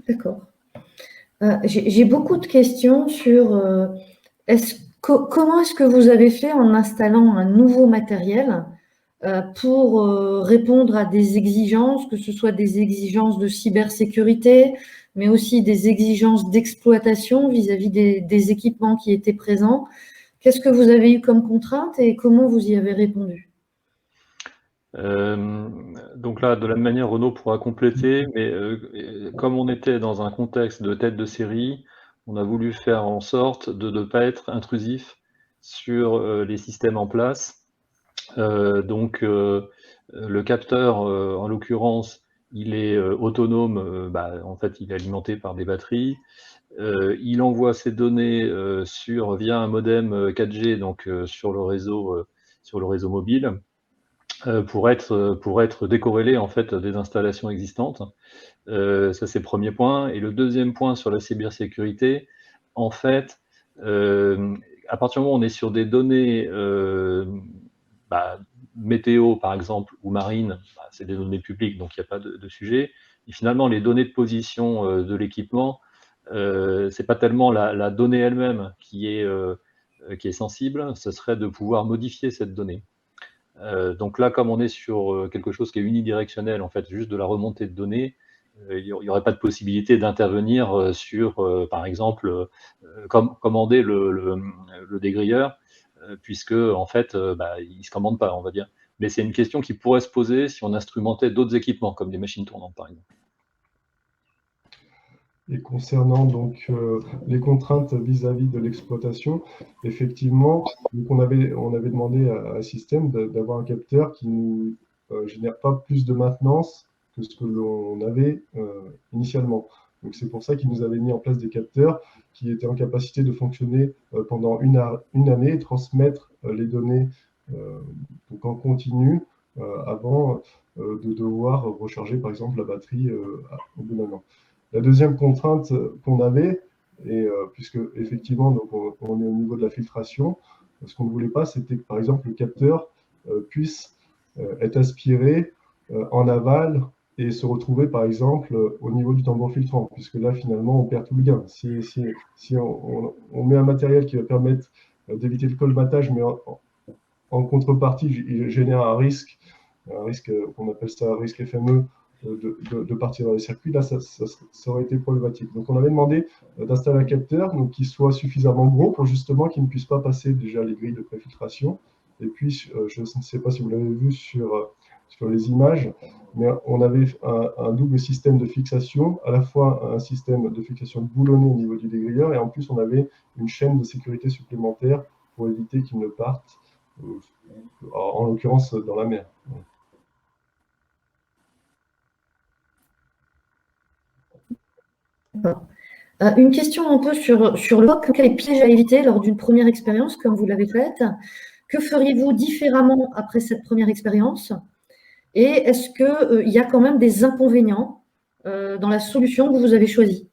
D'accord. J'ai beaucoup de questions sur comment est-ce que vous avez fait en installant un nouveau matériel pour répondre à des exigences, que ce soit des exigences de cybersécurité, mais aussi des exigences d'exploitation vis-à-vis des équipements qui étaient présents. Qu'est-ce que vous avez eu comme contrainte et comment vous y avez répondu? Donc là, de la même manière, Renaud pourra compléter, mais comme on était dans un contexte de tête de série, on a voulu faire en sorte de ne pas être intrusif sur les systèmes en place. Donc le capteur, en l'occurrence, il est autonome, en fait, il est alimenté par des batteries. Il envoie ses données via un modem 4G, donc sur le réseau mobile. Pour être décorrélé en fait des installations existantes. Ça c'est le premier point. Et le deuxième point sur la cybersécurité, en fait, à partir du moment où on est sur des données météo par exemple ou marine, c'est des données publiques donc il n'y a pas de sujet. Et finalement les données de position de l'équipement, c'est pas tellement la donnée elle-même qui est sensible, ce serait de pouvoir modifier cette donnée. Donc là, comme on est sur quelque chose qui est unidirectionnel, en fait, juste de la remontée de données, il n'y aurait pas de possibilité d'intervenir sur, par exemple, commander le dégrilleur, puisque en fait, il ne se commande pas, on va dire. Mais c'est une question qui pourrait se poser si on instrumentait d'autres équipements, comme des machines tournantes, par exemple. Et concernant donc les contraintes vis-à-vis de l'exploitation, effectivement, donc on avait demandé à un système d'avoir un capteur qui ne génère pas plus de maintenance que ce que l'on avait initialement. Donc c'est pour ça qu'il nous avait mis en place des capteurs qui étaient en capacité de fonctionner pendant une année et transmettre les données donc en continu avant de devoir recharger par exemple la batterie au bout d'un an. La deuxième contrainte qu'on avait, et puisque effectivement donc on est au niveau de la filtration, ce qu'on ne voulait pas, c'était que par exemple le capteur puisse être aspiré en aval et se retrouver par exemple au niveau du tambour filtrant, puisque là finalement on perd tout le gain. Si on met un matériel qui va permettre d'éviter le colmatage, mais en contrepartie il génère un risque qu'on appelle ça un risque FME, de partir dans les circuits, là, ça aurait été problématique. Donc, on avait demandé d'installer un capteur donc, qui soit suffisamment gros pour justement qu'il ne puisse pas passer déjà les grilles de préfiltration. Et puis, je ne sais pas si vous l'avez vu sur les images, mais on avait un double système de fixation, à la fois un système de fixation boulonné au niveau du dégrilleur, et en plus, on avait une chaîne de sécurité supplémentaire pour éviter qu'il ne parte, en l'occurrence, dans la mer. Une question un peu sur le quels pièges à éviter lors d'une première expérience, comme vous l'avez faite. Que feriez-vous différemment après cette première expérience? Et est-ce qu'il y a quand même des inconvénients dans la solution que vous avez choisie?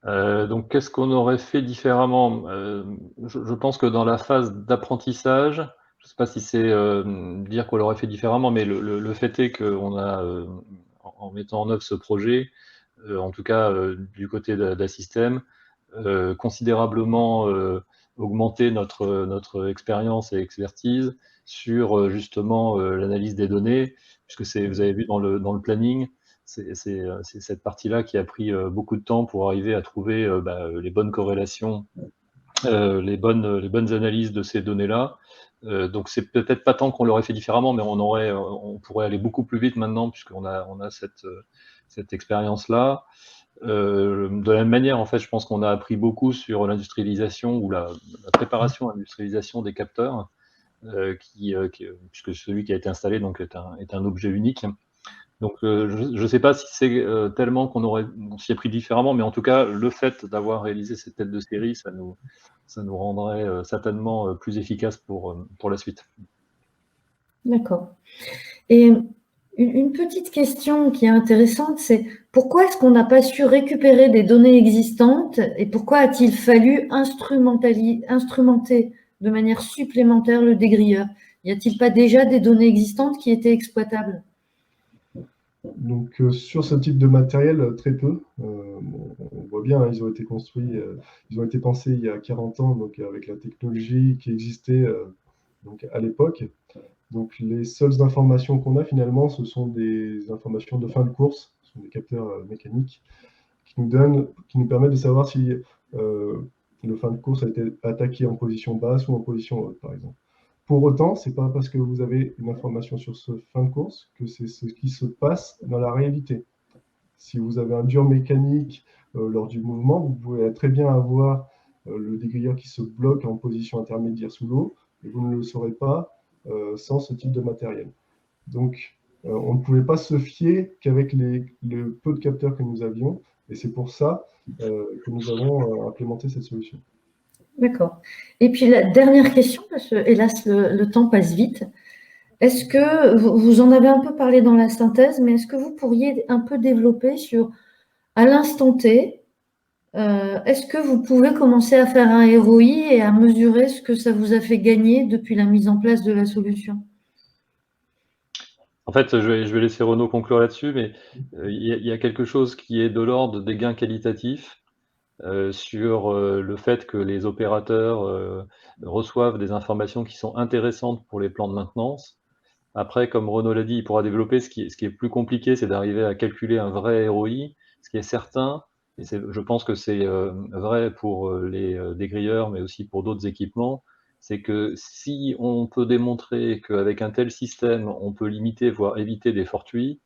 Donc, qu'est-ce qu'on aurait fait différemment? Je pense que dans la phase d'apprentissage, je ne sais pas si c'est dire qu'on l'aurait fait différemment, mais le fait est qu'on a, en mettant en œuvre ce projet, en tout cas du côté d'Assystem, considérablement augmenté notre expérience et expertise sur justement l'analyse des données, puisque vous avez vu dans le planning, c'est cette partie-là qui a pris beaucoup de temps pour arriver à trouver les bonnes corrélations les bonnes analyses de ces données-là. Donc c'est peut-être pas tant qu'on l'aurait fait différemment, mais on pourrait aller beaucoup plus vite maintenant puisqu'on a cette expérience-là. De la même manière, en fait, je pense qu'on a appris beaucoup sur l'industrialisation ou la préparation à l'industrialisation des capteurs, puisque celui qui a été installé donc, est un objet unique. Donc, je ne sais pas si c'est tellement on s'y est pris différemment, mais en tout cas, le fait d'avoir réalisé cette tête de série, ça nous rendrait certainement plus efficaces pour la suite. D'accord. Et une petite question qui est intéressante, c'est pourquoi est-ce qu'on n'a pas su récupérer des données existantes et pourquoi a-t-il fallu instrumenter de manière supplémentaire le dégrilleur? Y a-t-il pas déjà des données existantes qui étaient exploitables? Donc, sur ce type de matériel, très peu. On voit bien, hein, ils ont été construits, ils ont été pensés il y a 40 ans, donc avec la technologie qui existait donc à l'époque. Donc, les seules informations qu'on a finalement, ce sont des informations de fin de course, ce sont des capteurs mécaniques qui nous permettent de savoir si le fin de course a été attaqué en position basse ou en position haute, par exemple. Pour autant, ce n'est pas parce que vous avez une information sur ce fin de course que c'est ce qui se passe dans la réalité. Si vous avez un dur mécanique lors du mouvement, vous pouvez très bien avoir le dégrilleur qui se bloque en position intermédiaire sous l'eau, et vous ne le saurez pas sans ce type de matériel. Donc, on ne pouvait pas se fier qu'avec le peu de capteurs que nous avions, et c'est pour ça que nous avons implémenté cette solution. D'accord. Et puis la dernière question, parce que hélas le temps passe vite. Est-ce que vous en avez un peu parlé dans la synthèse, mais est-ce que vous pourriez un peu développer sur à l'instant T, est-ce que vous pouvez commencer à faire un ROI et à mesurer ce que ça vous a fait gagner depuis la mise en place de la solution? En fait, je vais laisser Renaud conclure là-dessus, mais il y a quelque chose qui est de l'ordre des gains qualitatifs sur le fait que les opérateurs reçoivent des informations qui sont intéressantes pour les plans de maintenance. Après, comme Renaud l'a dit, il pourra développer. Ce qui est plus compliqué, c'est d'arriver à calculer un vrai ROI. Ce qui est certain, et je pense que c'est vrai pour les dégrilleurs, mais aussi pour d'autres équipements, c'est que si on peut démontrer qu'avec un tel système, on peut limiter, voire éviter des fortuits,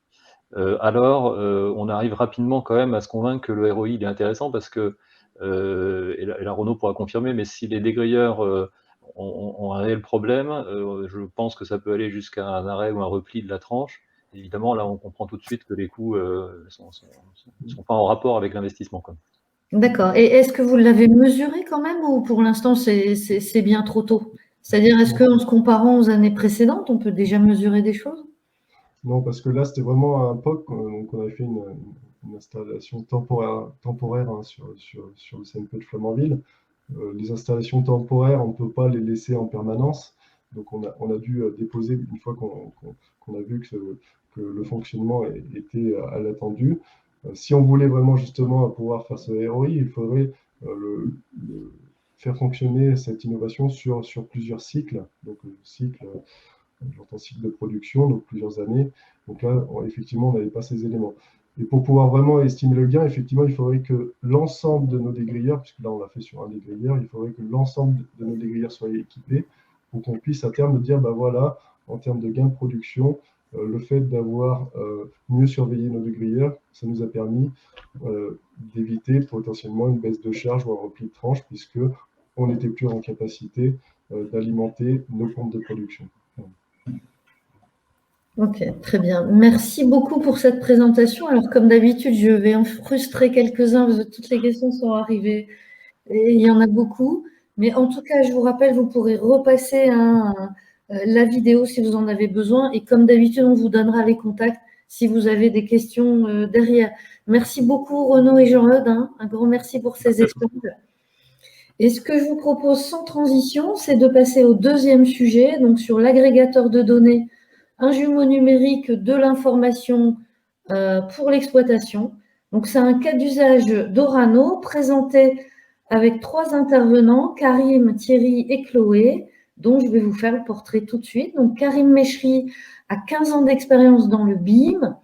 alors on arrive rapidement quand même à se convaincre que le ROI il est intéressant parce que, et là Renaud pourra confirmer, mais si les dégrilleurs ont un réel problème, je pense que ça peut aller jusqu'à un arrêt ou un repli de la tranche. Évidemment, là on comprend tout de suite que les coûts sont pas en rapport avec l'investissement. D'accord. Et est-ce que vous l'avez mesuré quand même ou pour l'instant c'est bien trop tôt? C'est-à-dire, est-ce qu'en se comparant aux années précédentes, on peut déjà mesurer des choses? Non, parce que là, c'était vraiment un POC. Donc, on avait fait une installation temporaire hein, sur le CNP de Flamanville. Les installations temporaires, on ne peut pas les laisser en permanence. Donc, on a dû déposer, une fois qu'on a vu que le fonctionnement était à l'attendu. Si on voulait vraiment justement pouvoir faire ce ROI, il faudrait faire fonctionner cette innovation sur plusieurs cycles. Donc, j'entends cycle de production, donc plusieurs années. Donc là, effectivement, on n'avait pas ces éléments. Et pour pouvoir vraiment estimer le gain, effectivement, il faudrait que l'ensemble de nos dégrilleurs, puisque là, on l'a fait sur un dégrilleur, il faudrait que l'ensemble de nos dégrilleurs soient équipés pour qu'on puisse à terme dire, bah voilà, en termes de gain de production, le fait d'avoir mieux surveillé nos dégrilleurs, ça nous a permis d'éviter potentiellement une baisse de charge ou un repli de tranche, puisque on n'était plus en capacité d'alimenter nos pompes de production. Ok, très bien. Merci beaucoup pour cette présentation. Alors, comme d'habitude, je vais en frustrer quelques-uns parce que toutes les questions sont arrivées et il y en a beaucoup. Mais en tout cas, je vous rappelle, vous pourrez repasser la vidéo si vous en avez besoin. Et comme d'habitude, on vous donnera les contacts si vous avez des questions derrière. Merci beaucoup, Renaud et Jean-Eudes. Un grand merci pour ces échanges. Et ce que je vous propose sans transition, c'est de passer au deuxième sujet, donc sur l'agrégateur de données, un jumeau numérique de l'information pour l'exploitation. Donc, c'est un cas d'usage d'Orano présenté avec 3 intervenants, Karim, Thierry et Chloé, dont je vais vous faire le portrait tout de suite. Donc, Karim Mechri a 15 ans d'expérience dans le BIM.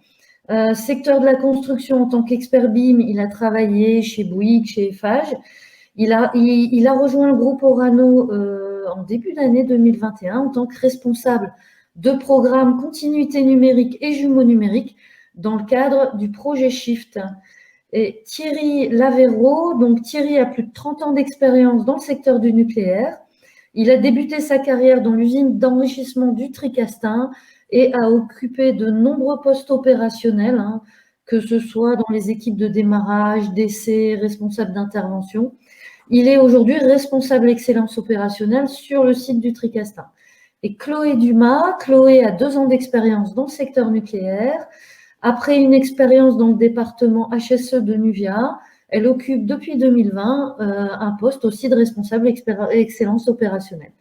Secteur de la construction en tant qu'expert BIM, il a travaillé chez Bouygues, chez Eiffage. Il a rejoint le groupe Orano en début d'année 2021 en tant que responsable de programme continuité numérique et jumeaux numériques dans le cadre du projet Shift. Et Thierry Lavero, donc Thierry a plus de 30 ans d'expérience dans le secteur du nucléaire. Il a débuté sa carrière dans l'usine d'enrichissement du Tricastin et a occupé de nombreux postes opérationnels, que ce soit dans les équipes de démarrage, d'essai, responsable d'intervention. Il est aujourd'hui responsable excellence opérationnelle sur le site du Tricastin. Et Chloé Dumas, Chloé a 2 ans d'expérience dans le secteur nucléaire. Après une expérience dans le département HSE de Nuvia, elle occupe depuis 2020 un poste aussi de responsable excellence opérationnelle.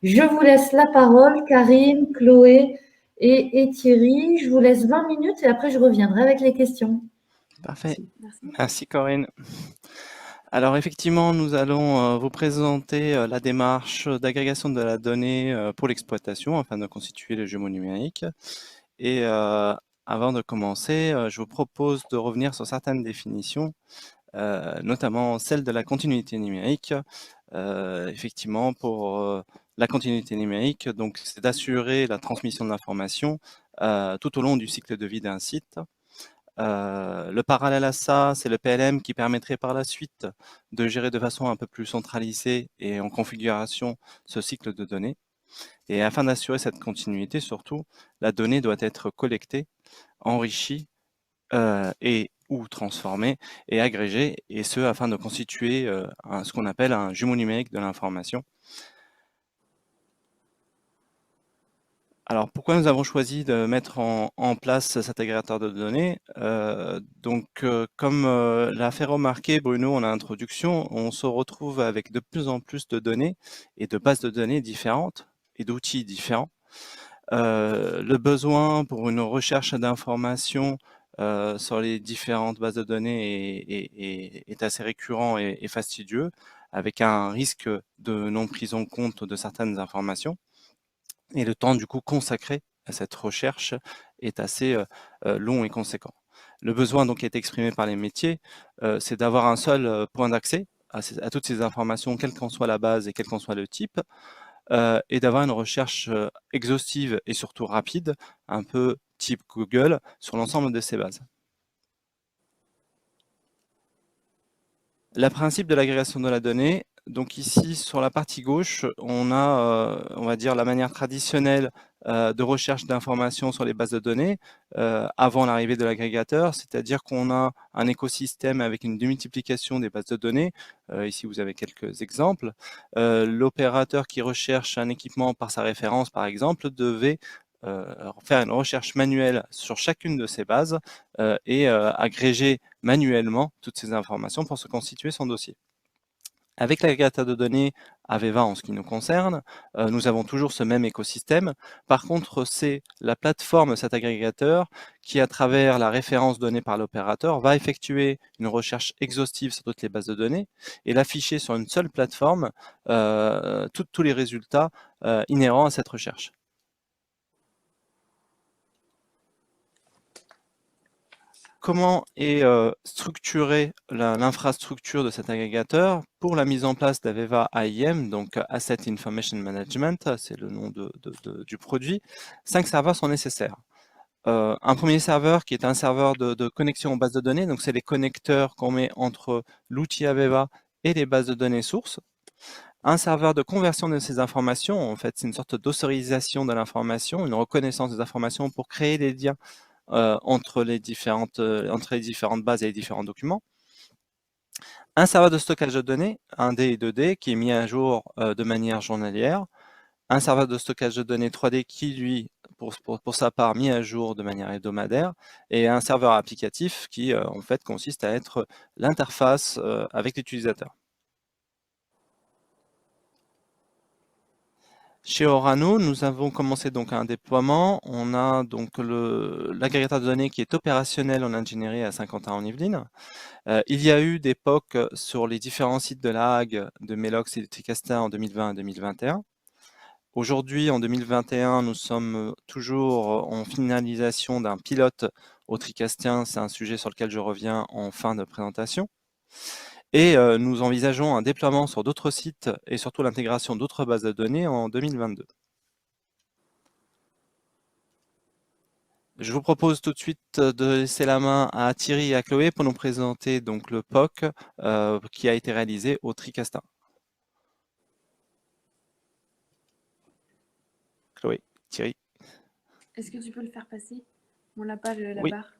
Je vous laisse la parole, Karine, Chloé et Thierry. Je vous laisse 20 minutes et après je reviendrai avec les questions. Parfait. Merci Corinne. Alors effectivement, nous allons vous présenter la démarche d'agrégation de la donnée pour l'exploitation afin de constituer le jumeau numérique. Et avant de commencer, je vous propose de revenir sur certaines définitions, notamment celle de la continuité numérique. Effectivement, pour la continuité numérique, donc c'est d'assurer la transmission de l'information tout au long du cycle de vie d'un site. Le parallèle à ça, c'est le PLM qui permettrait par la suite de gérer de façon un peu plus centralisée et en configuration ce cycle de données. Et afin d'assurer cette continuité, surtout, la donnée doit être collectée, enrichie et ou transformée et agrégée, et ce afin de constituer ce qu'on appelle un jumeau numérique de l'information. Alors, pourquoi nous avons choisi de mettre en place cet agrégateur de données? Comme l'a fait remarquer Bruno en introduction, on se retrouve avec de plus en plus de données et de bases de données différentes et d'outils différents. Le besoin pour une recherche d'informations sur les différentes bases de données est assez récurrent et fastidieux, avec un risque de non prise en compte de certaines informations. Et le temps du coup consacré à cette recherche est assez long et conséquent. Le besoin donc est exprimé par les métiers, c'est d'avoir un seul point d'accès à toutes ces informations, quelle qu'en soit la base et quel qu'en soit le type, et d'avoir une recherche exhaustive et surtout rapide, un peu type Google, sur l'ensemble de ces bases. Le principe de l'agrégation de la donnée, donc ici sur la partie gauche, on a, on va dire, la manière traditionnelle de recherche d'informations sur les bases de données avant l'arrivée de l'agrégateur, c'est-à-dire qu'on a un écosystème avec une démultiplication des bases de données. Ici, vous avez quelques exemples. L'opérateur qui recherche un équipement par sa référence, par exemple, devait faire une recherche manuelle sur chacune de ces bases et agréger manuellement toutes ces informations pour se constituer son dossier. Avec l'agrégateur de données Aveva en ce qui nous concerne, nous avons toujours ce même écosystème. Par contre, c'est la plateforme, cet agrégateur, qui à travers la référence donnée par l'opérateur va effectuer une recherche exhaustive sur toutes les bases de données et l'afficher sur une seule plateforme, tous les résultats inhérents à cette recherche. Comment est structurée l'infrastructure de cet agrégateur? Pour la mise en place d'Aveva AIM, donc Asset Information Management, c'est le nom du produit, 5 serveurs sont nécessaires. Un premier serveur qui est un serveur de connexion aux bases de données, donc c'est les connecteurs qu'on met entre l'outil Aveva et les bases de données sources. Un serveur de conversion de ces informations, en fait c'est une sorte d'autorisation de l'information, une reconnaissance des informations pour créer des liens entre les différentes bases et les différents documents. Un serveur de stockage de données, 1D et 2D, qui est mis à jour de manière journalière. Un serveur de stockage de données 3D qui, lui, pour sa part, mis à jour de manière hebdomadaire. Et un serveur applicatif qui, en fait, consiste à être l'interface avec l'utilisateur. Chez Orano, nous avons commencé donc un déploiement. On a donc l'agrégateur de données qui est opérationnel en ingénierie à Saint-Quentin-en-Yvelines. Il y a eu des POC sur les différents sites de la Hague, de Melox et de Tricastin en 2020 et 2021. Aujourd'hui, en 2021, nous sommes toujours en finalisation d'un pilote au Tricastin. C'est un sujet sur lequel je reviens en fin de présentation. Et nous envisageons un déploiement sur d'autres sites et surtout l'intégration d'autres bases de données en 2022. Je vous propose tout de suite de laisser la main à Thierry et à Chloé pour nous présenter donc le POC qui a été réalisé au Tricastin. Chloé, Thierry. Est-ce que tu peux le faire passer? On n'a pas la Oui. barre.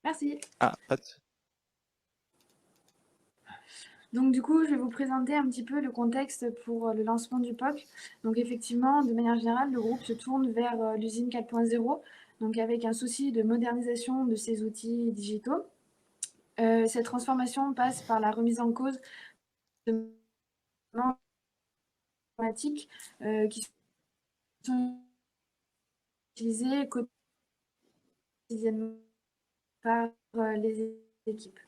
Merci. Ah, pas de... Donc du coup, je vais vous présenter un petit peu le contexte pour le lancement du POC. Donc effectivement, de manière générale, le groupe se tourne vers l'usine 4.0, donc avec un souci de modernisation de ses outils digitaux. Cette transformation passe par la remise en cause de informatiques qui sont utilisés quotidiennement par les équipes.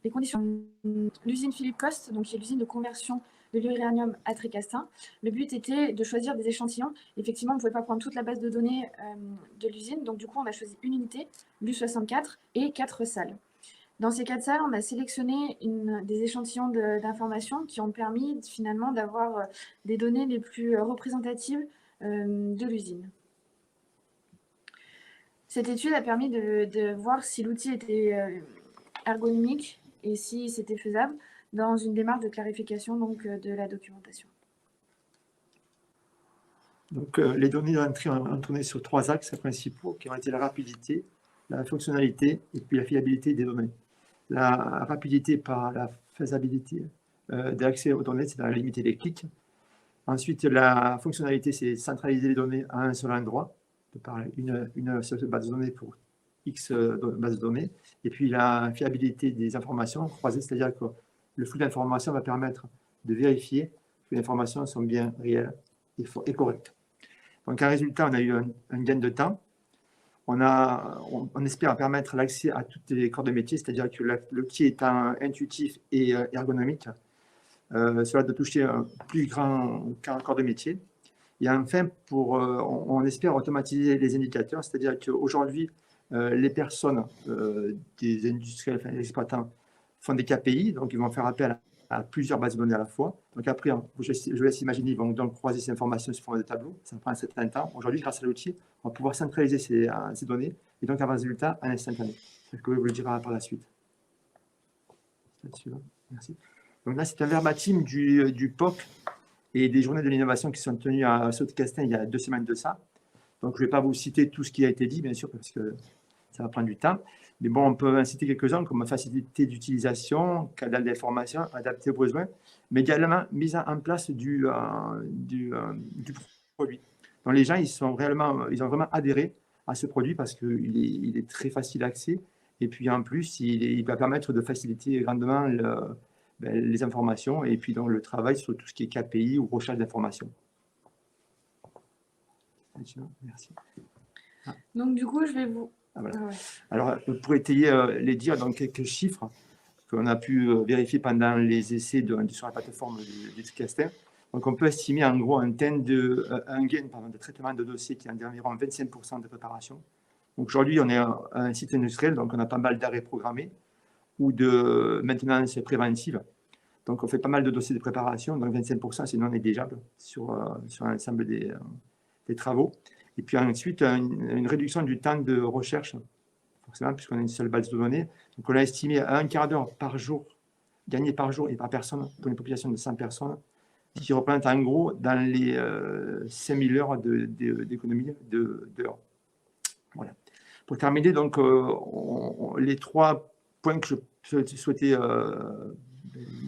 Les conditions. L'usine Philippe Coste, donc qui est l'usine de conversion de l'uranium à Tricastin. Le but était de choisir des échantillons. Effectivement, on ne pouvait pas prendre toute la base de données de l'usine, donc du coup, on a choisi une unité, l'U64, et 4 salles. Dans ces 4 salles, on a sélectionné des échantillons d'informations qui ont permis finalement d'avoir des données les plus représentatives de l'usine. Cette étude a permis de voir si l'outil était ergonomique et si c'était faisable dans une démarche de clarification donc, de la documentation. Donc, les données d'entrée ont tourné sur 3 axes principaux qui ont été la rapidité, la fonctionnalité et puis la fiabilité des données. La rapidité par la faisabilité d'accès aux données, c'est dans la limiter les clics. Ensuite, la fonctionnalité, c'est centraliser les données à un seul endroit, de par une seule base de données pour X bases de données. Et puis la fiabilité des informations croisées, c'est-à-dire que le flux d'informations va permettre de vérifier que les informations sont bien réelles et correctes. Donc, en résultat, on a eu un gain de temps. On espère permettre l'accès à toutes les corps de métier, c'est-à-dire que l'outil étant intuitif et ergonomique, cela doit toucher un plus grand corps de métier. Et enfin, on espère automatiser les indicateurs, c'est-à-dire qu'aujourd'hui, les personnes, des industriels, enfin, des exploitants, font des KPI, donc ils vont faire appel à plusieurs bases de données à la fois. Donc après, je laisse imaginer, ils vont donc croiser ces informations sous forme de tableau, ça prend un certain temps. Aujourd'hui, grâce à l'outil, on va pouvoir centraliser ces données et donc avoir un résultat en instantané. C'est ce que je vous le dirai par la suite. Merci. Donc là, c'est un verbatim du POC et des journées de l'innovation qui sont tenues à Tricastin il y a 2 semaines de ça. Donc, je ne vais pas vous citer tout ce qui a été dit, bien sûr, parce que ça va prendre du temps. Mais bon, on peut en citer quelques-uns comme facilité d'utilisation, canal d'information adapté aux besoins, mais également mise en place du produit. Donc, les gens, ils ont vraiment adhéré à ce produit parce qu'il est très facile d'accès. Et puis, en plus, il va permettre de faciliter grandement les informations et puis donc le travail sur tout ce qui est KPI ou recherche d'informations. Merci. Donc, du coup, je vais vous... Ah, voilà. Ah ouais. Alors, pour étayer les dires, donc quelques chiffres qu'on a pu vérifier pendant les essais sur la plateforme du Tricastin. Donc, on peut estimer en gros un gain de traitement de dossier qui est d'environ 25% de préparation. Donc, aujourd'hui, on est un site industriel, donc on a pas mal d'arrêts programmés ou de maintenance préventive. Donc, on fait pas mal de dossiers de préparation, donc 25%, c'est non négligeable sur l'ensemble des travaux. Et puis ensuite, une réduction du temps de recherche, forcément, puisqu'on a une seule base de données. Donc, on a estimé à 1/4 d'heure par jour, gagné par jour et par personne, pour une population de 100 personnes, qui représente en gros dans les 5000 heures d'économie d'heures. Voilà. Pour terminer, donc, les 3 points que je souhaitais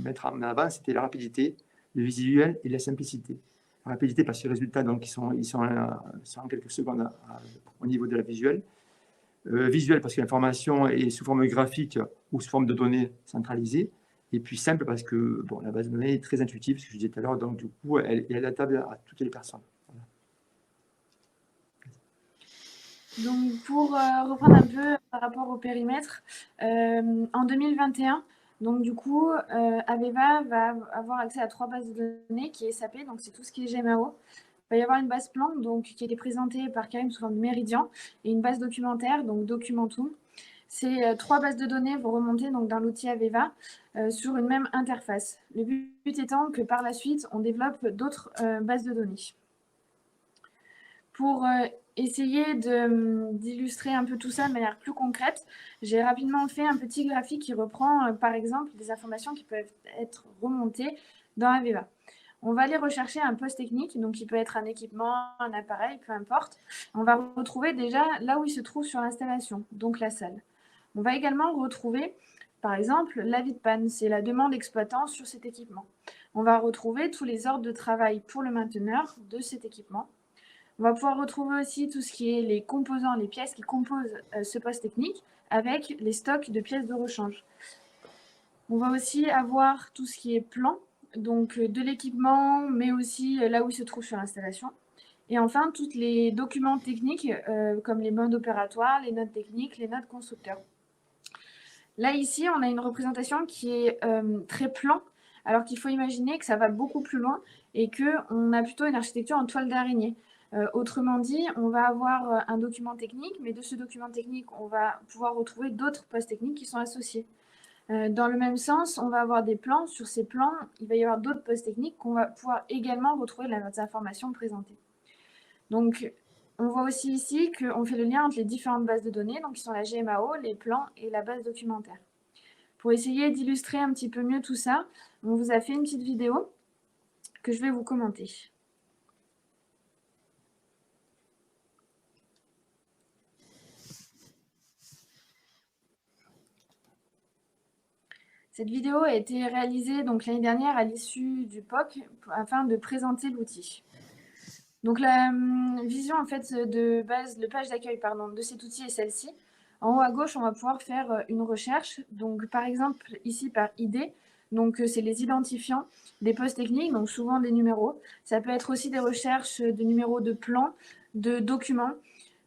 mettre en avant, c'était la rapidité, le visuel et la simplicité. La rapidité parce que les résultats, donc, ils sont en quelques secondes au niveau de la visuelle. Visuel parce que l'information est sous forme graphique ou sous forme de données centralisées. Et puis simple parce que bon, la base de données est très intuitive, ce que je disais tout à l'heure, donc du coup, elle est adaptable à toutes les personnes. Voilà. Donc, pour reprendre un peu par rapport au périmètre, en 2021, donc du coup, Aveva va avoir accès à 3 bases de données qui est SAP, donc c'est tout ce qui est GMAO. Il va y avoir une base Planck donc, qui est présentée par Karim sous forme de Meridian et une base documentaire, donc Documentum. Ces 3 bases de données vont remonter donc dans l'outil Aveva sur une même interface. Le but étant que par la suite, on développe d'autres bases de données. Pour essayer d'illustrer un peu tout ça de manière plus concrète, j'ai rapidement fait un petit graphique qui reprend par exemple des informations qui peuvent être remontées dans Aveva. On va aller rechercher un poste technique, donc il peut être un équipement, un appareil, peu importe. On va retrouver déjà là où il se trouve sur l'installation, donc la salle. On va également retrouver, par exemple, l'avis de panne, c'est la demande exploitant sur cet équipement. On va retrouver tous les ordres de travail pour le mainteneur de cet équipement. On va pouvoir retrouver aussi tout ce qui est les composants, les pièces qui composent ce poste technique avec les stocks de pièces de rechange. On va aussi avoir tout ce qui est plan, donc de l'équipement, mais aussi là où il se trouve sur l'installation. Et enfin, tous les documents techniques, comme les modes opératoires, les notes techniques, les notes constructeurs. Là, ici, on a une représentation qui est très plan, alors qu'il faut imaginer que ça va beaucoup plus loin et qu'on a plutôt une architecture en toile d'araignée. Autrement dit, on va avoir un document technique, mais de ce document technique, on va pouvoir retrouver d'autres postes techniques qui sont associés. Dans le même sens, on va avoir des plans. Sur ces plans, il va y avoir d'autres postes techniques qu'on va pouvoir également retrouver dans les informations présentées. Donc, on voit aussi ici qu'on fait le lien entre les différentes bases de données, donc qui sont la GMAO, les plans et la base documentaire. Pour essayer d'illustrer un petit peu mieux tout ça, on vous a fait une petite vidéo que je vais vous commenter. Cette vidéo a été réalisée l'année dernière à l'issue du POC afin de présenter l'outil. Donc la vision en fait de base, le page d'accueil de cet outil est celle-ci. En haut à gauche, on va pouvoir faire une recherche. Donc par exemple ici par ID. Donc c'est les identifiants des postes techniques, donc souvent des numéros. Ça peut être aussi des recherches de numéros de plans, de documents.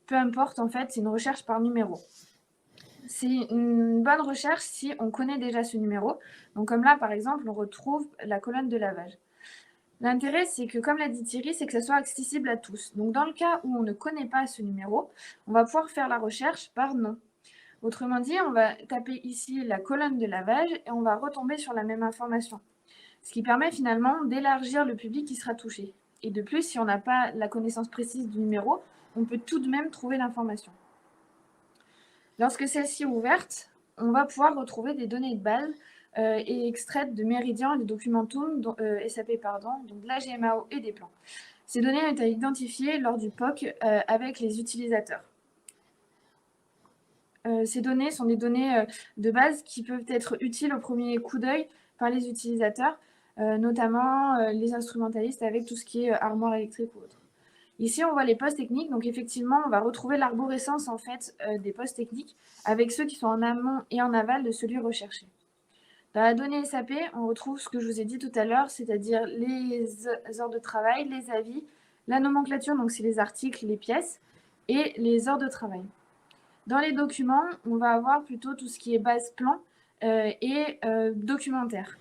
Peu importe en fait, c'est une recherche par numéro. C'est une bonne recherche si on connaît déjà ce numéro. Donc comme là, par exemple, on retrouve la colonne de lavage. L'intérêt, c'est que, comme l'a dit Thierry, c'est que ça soit accessible à tous. Donc dans le cas où on ne connaît pas ce numéro, on va pouvoir faire la recherche par nom. Autrement dit, on va taper ici la colonne de lavage et on va retomber sur la même information. Ce qui permet finalement d'élargir le public qui sera touché. Et de plus, si on n'a pas la connaissance précise du numéro, on peut tout de même trouver l'information. Lorsque celle-ci est ouverte, on va pouvoir retrouver des données de base et extraites de Meridian et de Documentum, SAP, donc de la GMAO et des plans. Ces données ont été identifiées lors du POC avec les utilisateurs. Ces données sont des données de base qui peuvent être utiles au premier coup d'œil par les utilisateurs, notamment les instrumentalistes avec tout ce qui est armoire électrique ou autre. Ici, on voit les postes techniques. Donc, effectivement, on va retrouver l'arborescence en fait, des postes techniques avec ceux qui sont en amont et en aval de celui recherché. Dans la donnée SAP, on retrouve ce que je vous ai dit tout à l'heure, c'est-à-dire les heures de travail, les avis, la nomenclature, donc c'est les articles, les pièces, et les heures de travail. Dans les documents, on va avoir plutôt tout ce qui est base plan et documentaire,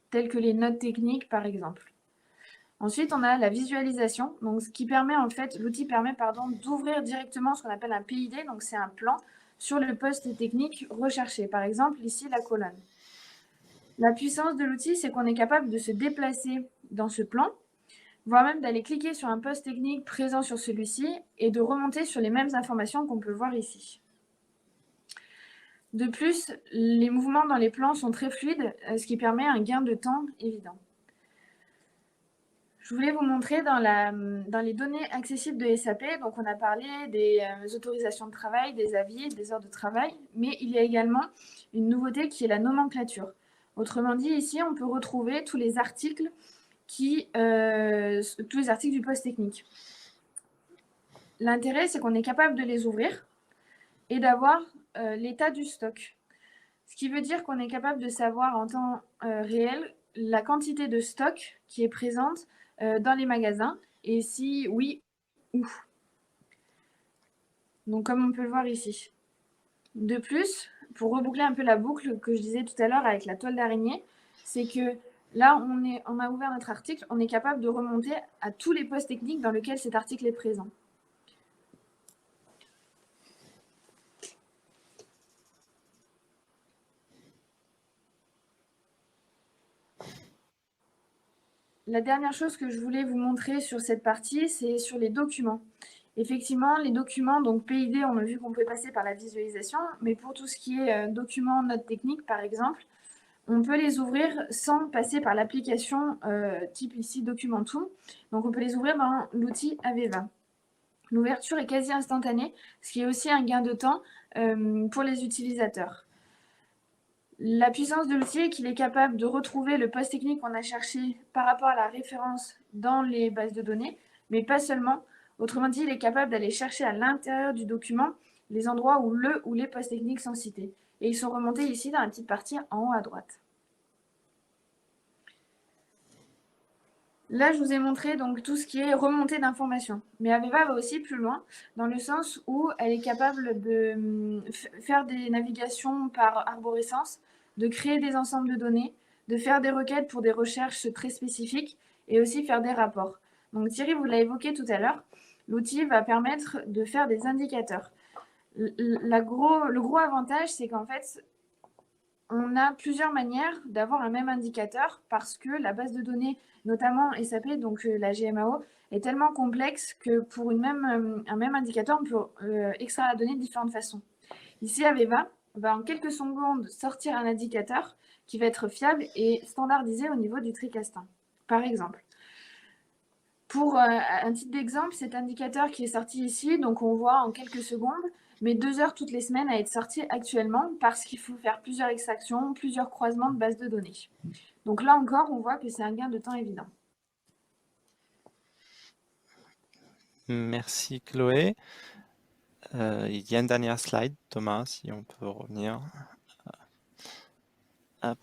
tels que les notes techniques, par exemple. Ensuite, on a la visualisation, donc ce qui permet en fait, l'outil permet d'ouvrir directement ce qu'on appelle un PID, donc c'est un plan sur le poste technique recherché. Par exemple, ici la colonne. La puissance de l'outil, c'est qu'on est capable de se déplacer dans ce plan, voire même d'aller cliquer sur un poste technique présent sur celui-ci et de remonter sur les mêmes informations qu'on peut voir ici. De plus, les mouvements dans les plans sont très fluides, ce qui permet un gain de temps évident. Je voulais vous montrer dans les données accessibles de SAP, donc on a parlé des autorisations de travail, des avis, des heures de travail, mais il y a également une nouveauté qui est la nomenclature. Autrement dit, ici, on peut retrouver tous les articles du poste technique. L'intérêt, c'est qu'on est capable de les ouvrir et d'avoir l'état du stock. Ce qui veut dire qu'on est capable de savoir en temps réel la quantité de stock qui est présente dans les magasins et si oui, où. Donc comme on peut le voir ici. De plus, pour reboucler un peu la boucle que je disais tout à l'heure avec la toile d'araignée, c'est que là, on a ouvert notre article, on est capable de remonter à tous les postes techniques dans lesquels cet article est présent. La dernière chose que je voulais vous montrer sur cette partie, c'est sur les documents. Effectivement, les documents, donc PID, on a vu qu'on pouvait passer par la visualisation, mais pour tout ce qui est documents, notes techniques, par exemple, on peut les ouvrir sans passer par l'application type ici Documentum. Donc, on peut les ouvrir dans l'outil Aveva. L'ouverture est quasi instantanée, ce qui est aussi un gain de temps pour les utilisateurs. La puissance de l'outil est qu'il est capable de retrouver le poste technique qu'on a cherché par rapport à la référence dans les bases de données, mais pas seulement. Autrement dit, il est capable d'aller chercher à l'intérieur du document les endroits où le ou les postes techniques sont cités. Et ils sont remontés ici dans la petite partie en haut à droite. Là, je vous ai montré donc tout ce qui est remontée d'informations. Mais Aveva va aussi plus loin, dans le sens où elle est capable de faire des navigations par arborescence, de créer des ensembles de données, de faire des requêtes pour des recherches très spécifiques et aussi faire des rapports. Donc Thierry, vous l'avez évoqué tout à l'heure, l'outil va permettre de faire des indicateurs. Le gros avantage, c'est qu'en fait, on a plusieurs manières d'avoir un même indicateur parce que la base de données, notamment SAP, donc la GMAO, est tellement complexe que pour un même indicateur, on peut extraire la donnée de différentes façons. Ici, Aveva va en quelques secondes sortir un indicateur qui va être fiable et standardisé au niveau du tricastin. Par exemple, pour un titre d'exemple, cet indicateur qui est sorti ici, donc on voit en quelques secondes, mais 2 heures toutes les semaines à être sorti actuellement parce qu'il faut faire plusieurs extractions, plusieurs croisements de bases de données. Donc là encore, on voit que c'est un gain de temps évident. Merci Chloé. Il y a une dernière slide, Thomas, si on peut revenir. Hop.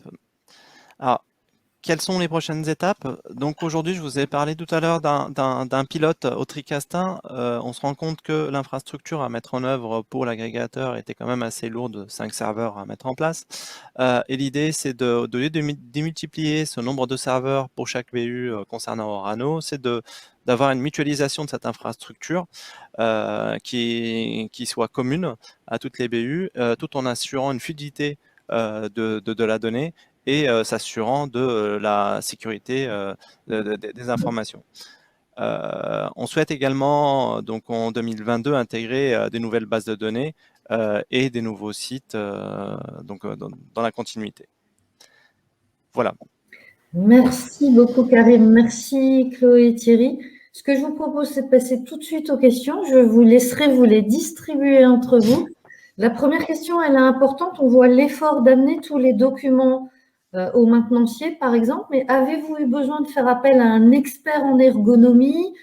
Alors, quelles sont les prochaines étapes? Donc aujourd'hui, je vous ai parlé tout à l'heure d'un pilote au tricastin. On se rend compte que l'infrastructure à mettre en œuvre pour l'agrégateur était quand même assez lourde, 5 serveurs à mettre en place. Et l'idée, c'est de démultiplier ce nombre de serveurs pour chaque BU concernant Orano, c'est d'avoir une mutualisation de cette infrastructure qui soit commune à toutes les BU, tout en assurant une fluidité de la donnée et s'assurant de la sécurité des informations. On souhaite également, donc en 2022, intégrer des nouvelles bases de données et des nouveaux sites donc, dans la continuité. Voilà. Merci beaucoup Karim, merci Chloé et Thierry. Ce que je vous propose, c'est de passer tout de suite aux questions. Je vous laisserai vous les distribuer entre vous. La première question, elle est importante. On voit l'effort d'amener tous les documents au maintenancier, par exemple, mais avez-vous eu besoin de faire appel à un expert en ergonomie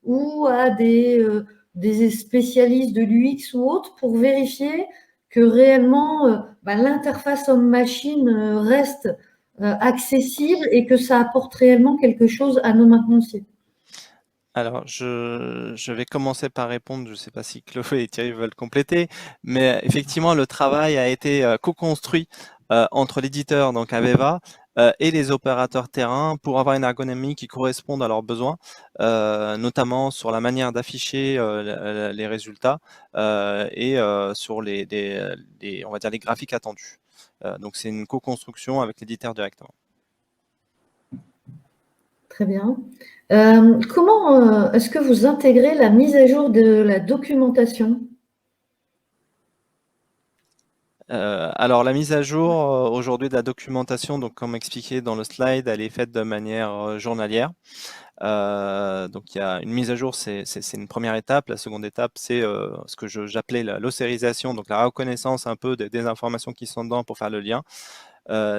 ou à des spécialistes de l'UX ou autres pour vérifier que réellement l'interface homme-machine reste accessible et que ça apporte réellement quelque chose à nos maintenanciers? Alors, je vais commencer par répondre, je ne sais pas si Chloé et Thierry veulent compléter, mais effectivement, le travail a été co-construit entre l'éditeur, donc Aveva, et les opérateurs terrain pour avoir une ergonomie qui corresponde à leurs besoins, notamment sur la manière d'afficher les résultats et sur on va dire les graphiques attendus. Donc, c'est une co-construction avec l'éditeur directement. Très bien. Comment est-ce que vous intégrez la mise à jour de la documentation? Alors, la mise à jour aujourd'hui de la documentation, donc comme expliqué dans le slide, elle est faite de manière journalière. Donc, il y a une mise à jour, c'est une première étape. La seconde étape, c'est ce que j'appelais l'ossérisation, donc la reconnaissance un peu des informations qui sont dedans pour faire le lien.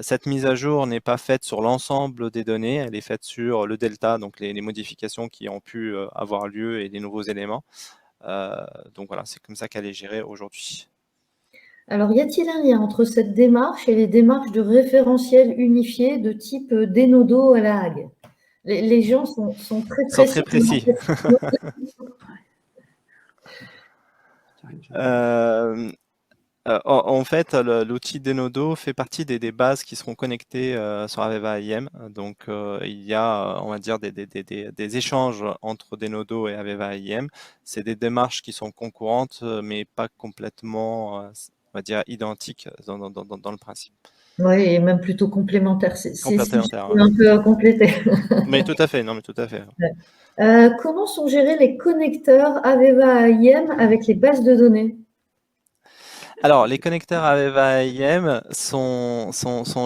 Cette mise à jour n'est pas faite sur l'ensemble des données, elle est faite sur le delta, donc les modifications qui ont pu avoir lieu et les nouveaux éléments. Donc voilà, c'est comme ça qu'elle est gérée aujourd'hui. Alors, y a-t-il un lien entre cette démarche et les démarches de référentiel unifié de type Denodo à la Hague? Les gens sont très Ils sont précis. très précis. En fait, l'outil Denodo fait partie des bases qui seront connectées sur Aveva IM. Donc, il y a, on va dire, des échanges entre Denodo et Aveva IM. C'est des démarches qui sont concurrentes, mais pas complètement, on va dire, identiques dans le principe. Oui, et même plutôt complémentaire. C'est Complémentaire, ouais. un peu à compléter. Mais tout à fait, non, mais tout à fait. Comment sont gérés les connecteurs Aveva AIM avec les bases de données? Alors, les connecteurs Aveva AIM sont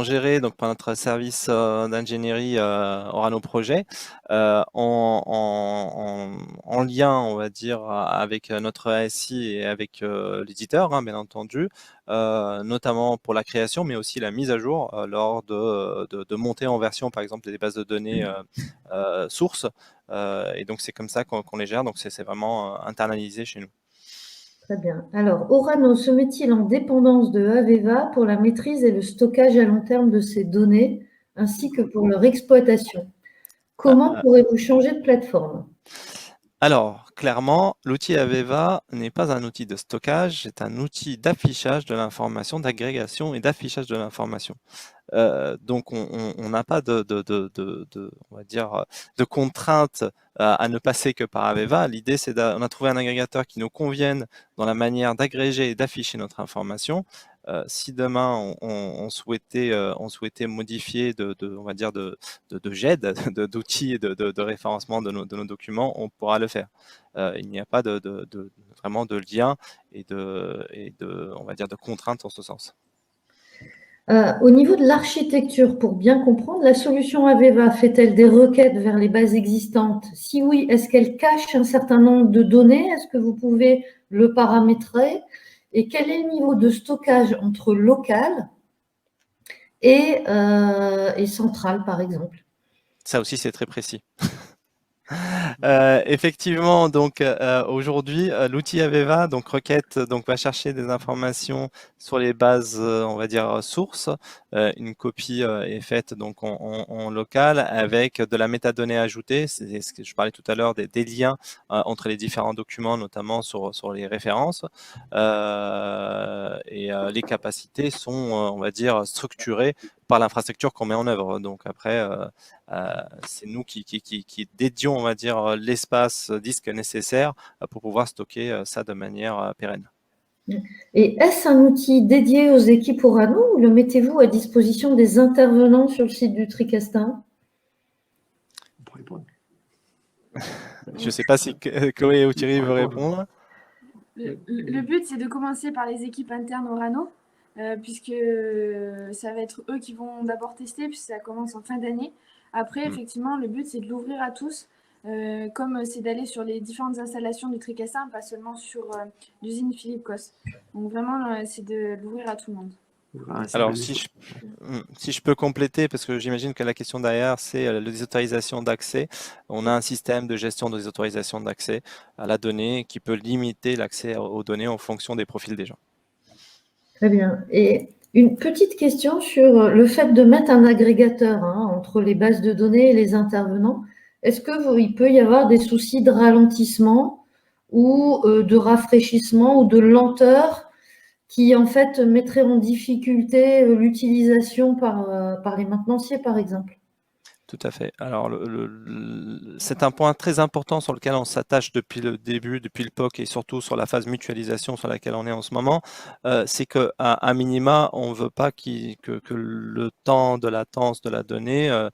gérés donc, par notre service d'ingénierie Orano Projet en lien, on va dire, avec notre ASI et avec l'éditeur, hein, bien entendu, notamment pour la création, mais aussi la mise à jour lors de montée en version, par exemple, des bases de données sources. Et donc, c'est comme ça qu'on les gère. Donc, c'est vraiment internalisé chez nous. Très bien. Alors, Orano se met-il en dépendance de Aveva pour la maîtrise et le stockage à long terme de ces données, ainsi que pour leur exploitation? Comment pourrez-vous changer de plateforme? Alors, clairement, l'outil Aveva n'est pas un outil de stockage, c'est un outil d'affichage de l'information, d'agrégation et d'affichage de l'information. Donc, on n'a pas on va dire, de contrainte à ne passer que par Aveva. L'idée, c'est on a trouvé un agrégateur qui nous convienne dans la manière d'agréger et d'afficher notre information. Si demain on souhaitait modifier on va dire de GED, d'outils et de référencement de nos documents, on pourra le faire. Il n'y a pas vraiment de lien et on va dire de contrainte en ce sens. Au niveau de l'architecture, pour bien comprendre, la solution Aveva fait-elle des requêtes vers les bases existantes? Si oui, est-ce qu'elle cache un certain nombre de données? Est-ce que vous pouvez le paramétrer? Et quel est le niveau de stockage entre local et central, par exemple? Ça aussi, c'est très précis. Effectivement, donc aujourd'hui, l'outil Aveva, donc requête, donc va chercher des informations sur les bases, on va dire sources. Une copie est faite donc en local avec de la métadonnée ajoutée. C'est ce que je parlais tout à l'heure des liens entre les différents documents, notamment sur les références. Les capacités sont, on va dire, structurées par l'infrastructure qu'on met en œuvre. Donc après, c'est nous qui dédions, on va dire, l'espace disque nécessaire pour pouvoir stocker ça de manière pérenne. Et est-ce un outil dédié aux équipes Orano ou le mettez-vous à disposition des intervenants sur le site du Tricastin? Je ne sais pas si Chloé ou Thierry veulent répondre. Le but, c'est de commencer par les équipes internes Orano, puisque ça va être eux qui vont d'abord tester, puisque ça commence en fin d'année. Après, effectivement, le but, c'est de l'ouvrir à tous, comme c'est d'aller sur les différentes installations du Tricastin, pas seulement sur l'usine Philippe Cos. Donc vraiment, c'est de l'ouvrir à tout le monde. Alors, si je peux compléter, parce que j'imagine que la question derrière, c'est les autorisations d'accès. On a un système de gestion des autorisations d'accès à la donnée qui peut limiter l'accès aux données en fonction des profils des gens. Très bien. Et une petite question sur le fait de mettre un agrégateur entre les bases de données et les intervenants. Est-ce qu'il peut y avoir des soucis de ralentissement ou de rafraîchissement ou de lenteur qui, en fait, mettraient en difficulté l'utilisation par les maintenanciers, par exemple? Tout à fait. Alors, c'est un point très important sur lequel on s'attache depuis le début, depuis le POC et surtout sur la phase mutualisation sur laquelle on est en ce moment. C'est qu'à minima, on ne veut pas que le temps de latence de la donnée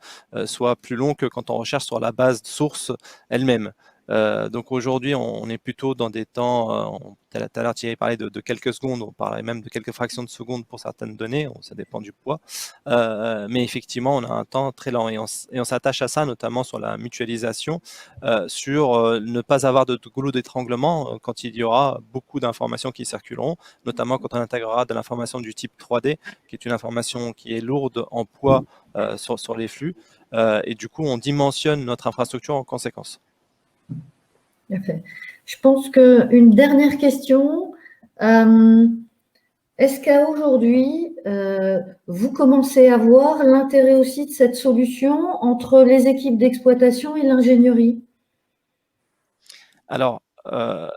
soit plus long que quand on recherche sur la base source elle-même. Donc aujourd'hui, on est plutôt dans des temps, tout à l'heure Thierry parlait de quelques secondes, on parlait même de quelques fractions de secondes pour certaines données, ça dépend du poids, mais effectivement on a un temps très lent et on s'attache à ça notamment sur la mutualisation, sur ne pas avoir de goulot d'étranglement quand il y aura beaucoup d'informations qui circuleront, notamment quand on intégrera de l'information du type 3D, qui est une information qui est lourde en poids sur les flux, et du coup on dimensionne notre infrastructure en conséquence. Je pense qu'une dernière question. Est-ce qu'à aujourd'hui, vous commencez à voir l'intérêt aussi de cette solution entre les équipes d'exploitation et l'ingénierie? Alors,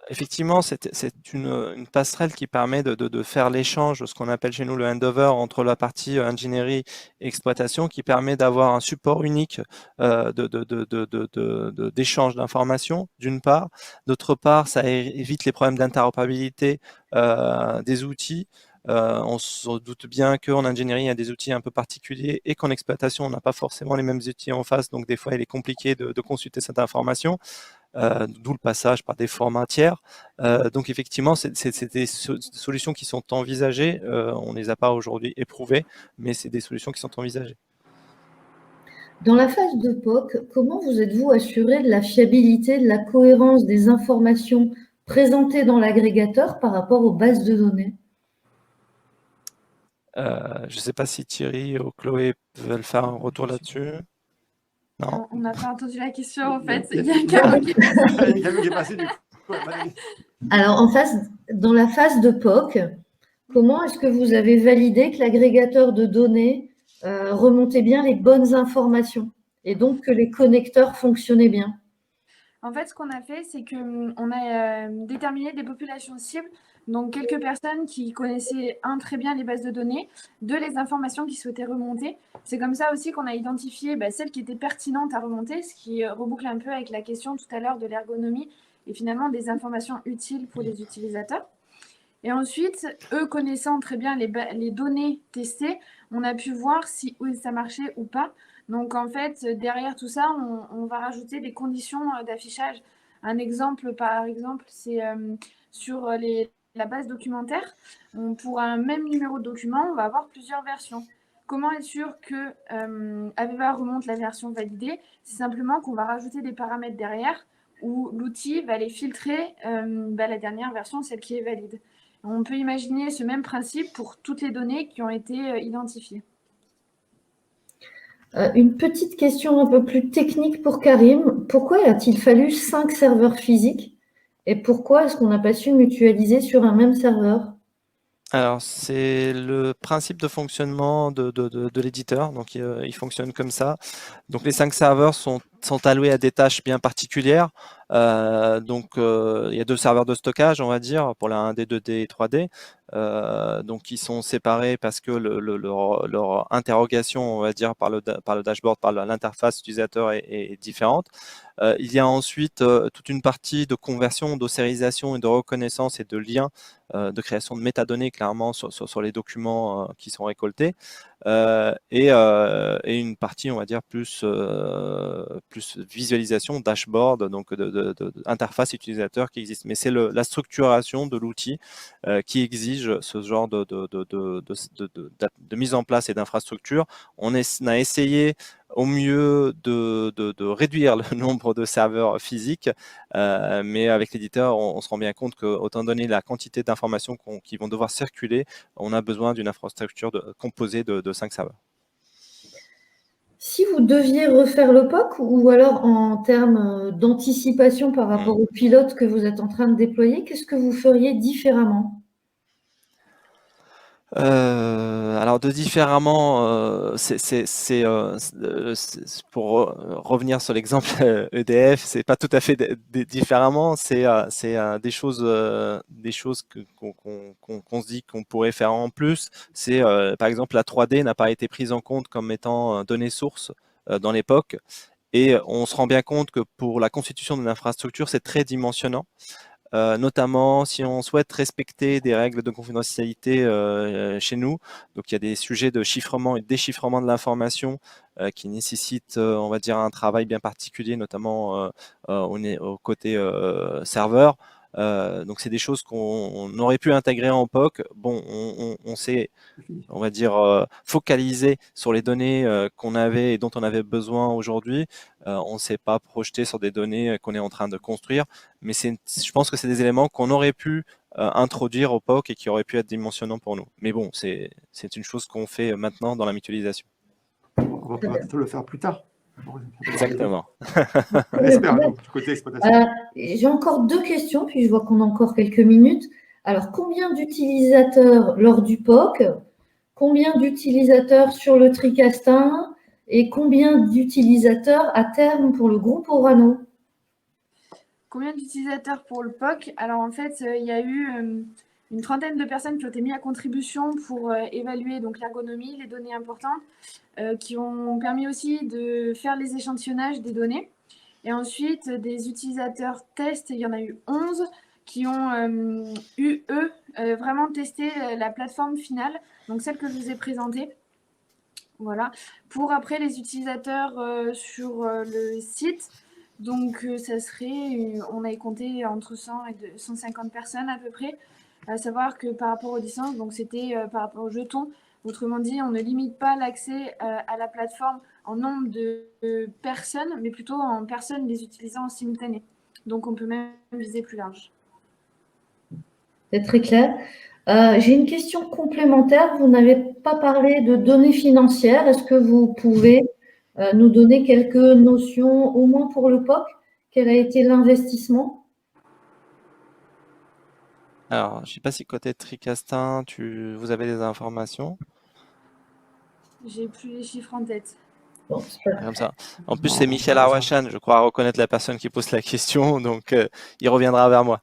effectivement, c'est une passerelle qui permet de faire l'échange, ce qu'on appelle chez nous le handover entre la partie ingénierie et exploitation, qui permet d'avoir un support unique d'échange d'informations, d'une part. D'autre part, ça évite les problèmes d'interopérabilité des outils. On se doute bien qu'en ingénierie, il y a des outils un peu particuliers et qu'en exploitation, on n'a pas forcément les mêmes outils en face. Donc, des fois, il est compliqué de consulter cette information. D'où le passage par des formats tiers. Donc effectivement, c'est des solutions qui sont envisagées. On ne les a pas aujourd'hui éprouvées, mais c'est des solutions qui sont envisagées. Dans la phase de POC, comment vous êtes-vous assuré de la fiabilité, de la cohérence des informations présentées dans l'agrégateur par rapport aux bases de données? Je ne sais pas si Thierry ou Chloé veulent faire un retour là-dessus. Non. On n'a pas entendu la question en fait. Il y a Caro qui est passé du coup. Alors, dans la phase de POC, comment est-ce que vous avez validé que l'agrégateur de données remontait bien les bonnes informations et donc que les connecteurs fonctionnaient bien? En fait, ce qu'on a fait, c'est qu'on a déterminé des populations cibles, donc quelques personnes qui connaissaient, très bien les bases de données, les informations qu'ils souhaitaient remonter. C'est comme ça aussi qu'on a identifié celles qui étaient pertinentes à remonter, ce qui reboucle un peu avec la question tout à l'heure de l'ergonomie et finalement des informations utiles pour les utilisateurs. Et ensuite, eux connaissant très bien les données testées, on a pu voir si ça marchait ou pas. Donc en fait, derrière tout ça, on va rajouter des conditions d'affichage. Un exemple, par exemple, c'est sur la base documentaire. Pour un même numéro de document, on va avoir plusieurs versions. Comment être sûr que Aveva remonte la version validée? C'est simplement qu'on va rajouter des paramètres derrière où l'outil va aller filtrer la dernière version, celle qui est valide. On peut imaginer ce même principe pour toutes les données qui ont été identifiées. Une petite question un peu plus technique pour Karim. Pourquoi a-t-il fallu 5 serveurs physiques et pourquoi est-ce qu'on n'a pas su mutualiser sur un même serveur? Alors, c'est le principe de fonctionnement de l'éditeur. Donc, il fonctionne comme ça. Donc, les 5 serveurs sont alloués à des tâches bien particulières. Donc, il y a 2 serveurs de stockage, on va dire, pour la 1D, 2D et 3D. Donc, ils sont séparés parce que leur interrogation, on va dire, par le dashboard, par l'interface utilisateur est différente. Il y a ensuite toute une partie de conversion, d'ossérisation et de reconnaissance et de lien, de création de métadonnées clairement sur les documents qui sont récoltés. Et une partie, on va dire, plus visualisation, dashboard, donc d'interface utilisateur qui existe. Mais c'est la structuration de l'outil qui exige ce genre de mise en place et d'infrastructure. On a essayé au mieux de réduire le nombre de serveurs physiques, mais avec l'éditeur, on se rend bien compte qu'autant donné la quantité d'informations qui vont devoir circuler, on a besoin d'une infrastructure composée de 5 serveurs. Si vous deviez refaire le POC ou alors en termes d'anticipation par rapport au pilote que vous êtes en train de déployer, qu'est-ce que vous feriez différemment? Alors de différemment, pour revenir sur l'exemple EDF, c'est pas tout à fait différemment. C'est des choses qu'on se dit qu'on pourrait faire en plus. C'est par exemple la 3D n'a pas été prise en compte comme étant donnée source dans l'époque, et on se rend bien compte que pour la constitution d'une infrastructure, c'est très dimensionnant. Notamment si on souhaite respecter des règles de confidentialité chez nous. Donc il y a des sujets de chiffrement et de déchiffrement de l'information qui nécessitent, on va dire, un travail bien particulier, notamment au côté serveur. Donc c'est des choses qu'on aurait pu intégrer en POC. Bon, on s'est, on va dire, focalisé sur les données qu'on avait et dont on avait besoin aujourd'hui. On ne s'est pas projeté sur des données qu'on est en train de construire, mais je pense que c'est des éléments qu'on aurait pu introduire au POC et qui auraient pu être dimensionnants pour nous. Mais bon, c'est une chose qu'on fait maintenant dans la mutualisation. On va peut-être le faire plus tard. Exactement. J'espère, côté exploitation. J'ai encore 2 questions, puis je vois qu'on a encore quelques minutes. Alors, combien d'utilisateurs lors du POC? Combien d'utilisateurs sur le Tricastin? Et combien d'utilisateurs à terme pour le groupe Orano? Combien d'utilisateurs pour le POC? Alors en fait, il y a eu une trentaine de personnes qui ont été mises à contribution pour évaluer donc l'ergonomie, les données importantes, qui ont permis aussi de faire les échantillonnages des données. Et ensuite, des utilisateurs tests, il y en a eu 11 qui ont eu, eux, vraiment testé la plateforme finale, donc celle que je vous ai présentée. Voilà. Pour après les utilisateurs sur le site, donc ça serait, on avait compté entre 100 et 150 personnes à peu près, à savoir que par rapport aux licences, donc c'était par rapport aux jetons, autrement dit, on ne limite pas l'accès à la plateforme en nombre de personnes, mais plutôt en personnes les utilisant en simultané. Donc on peut même viser plus large. C'est très clair. J'ai une question complémentaire. Vous n'avez pas parlé de données financières. Est-ce que vous pouvez nous donner quelques notions, au moins pour le POC? Quel a été l'investissement? Alors, je ne sais pas si côté Tricastin, vous avez des informations. J'ai plus les chiffres en tête. Bon, c'est pas- Comme ça. En plus, c'est Michel Arwachan, je crois reconnaître la personne qui pose la question, donc il reviendra vers moi.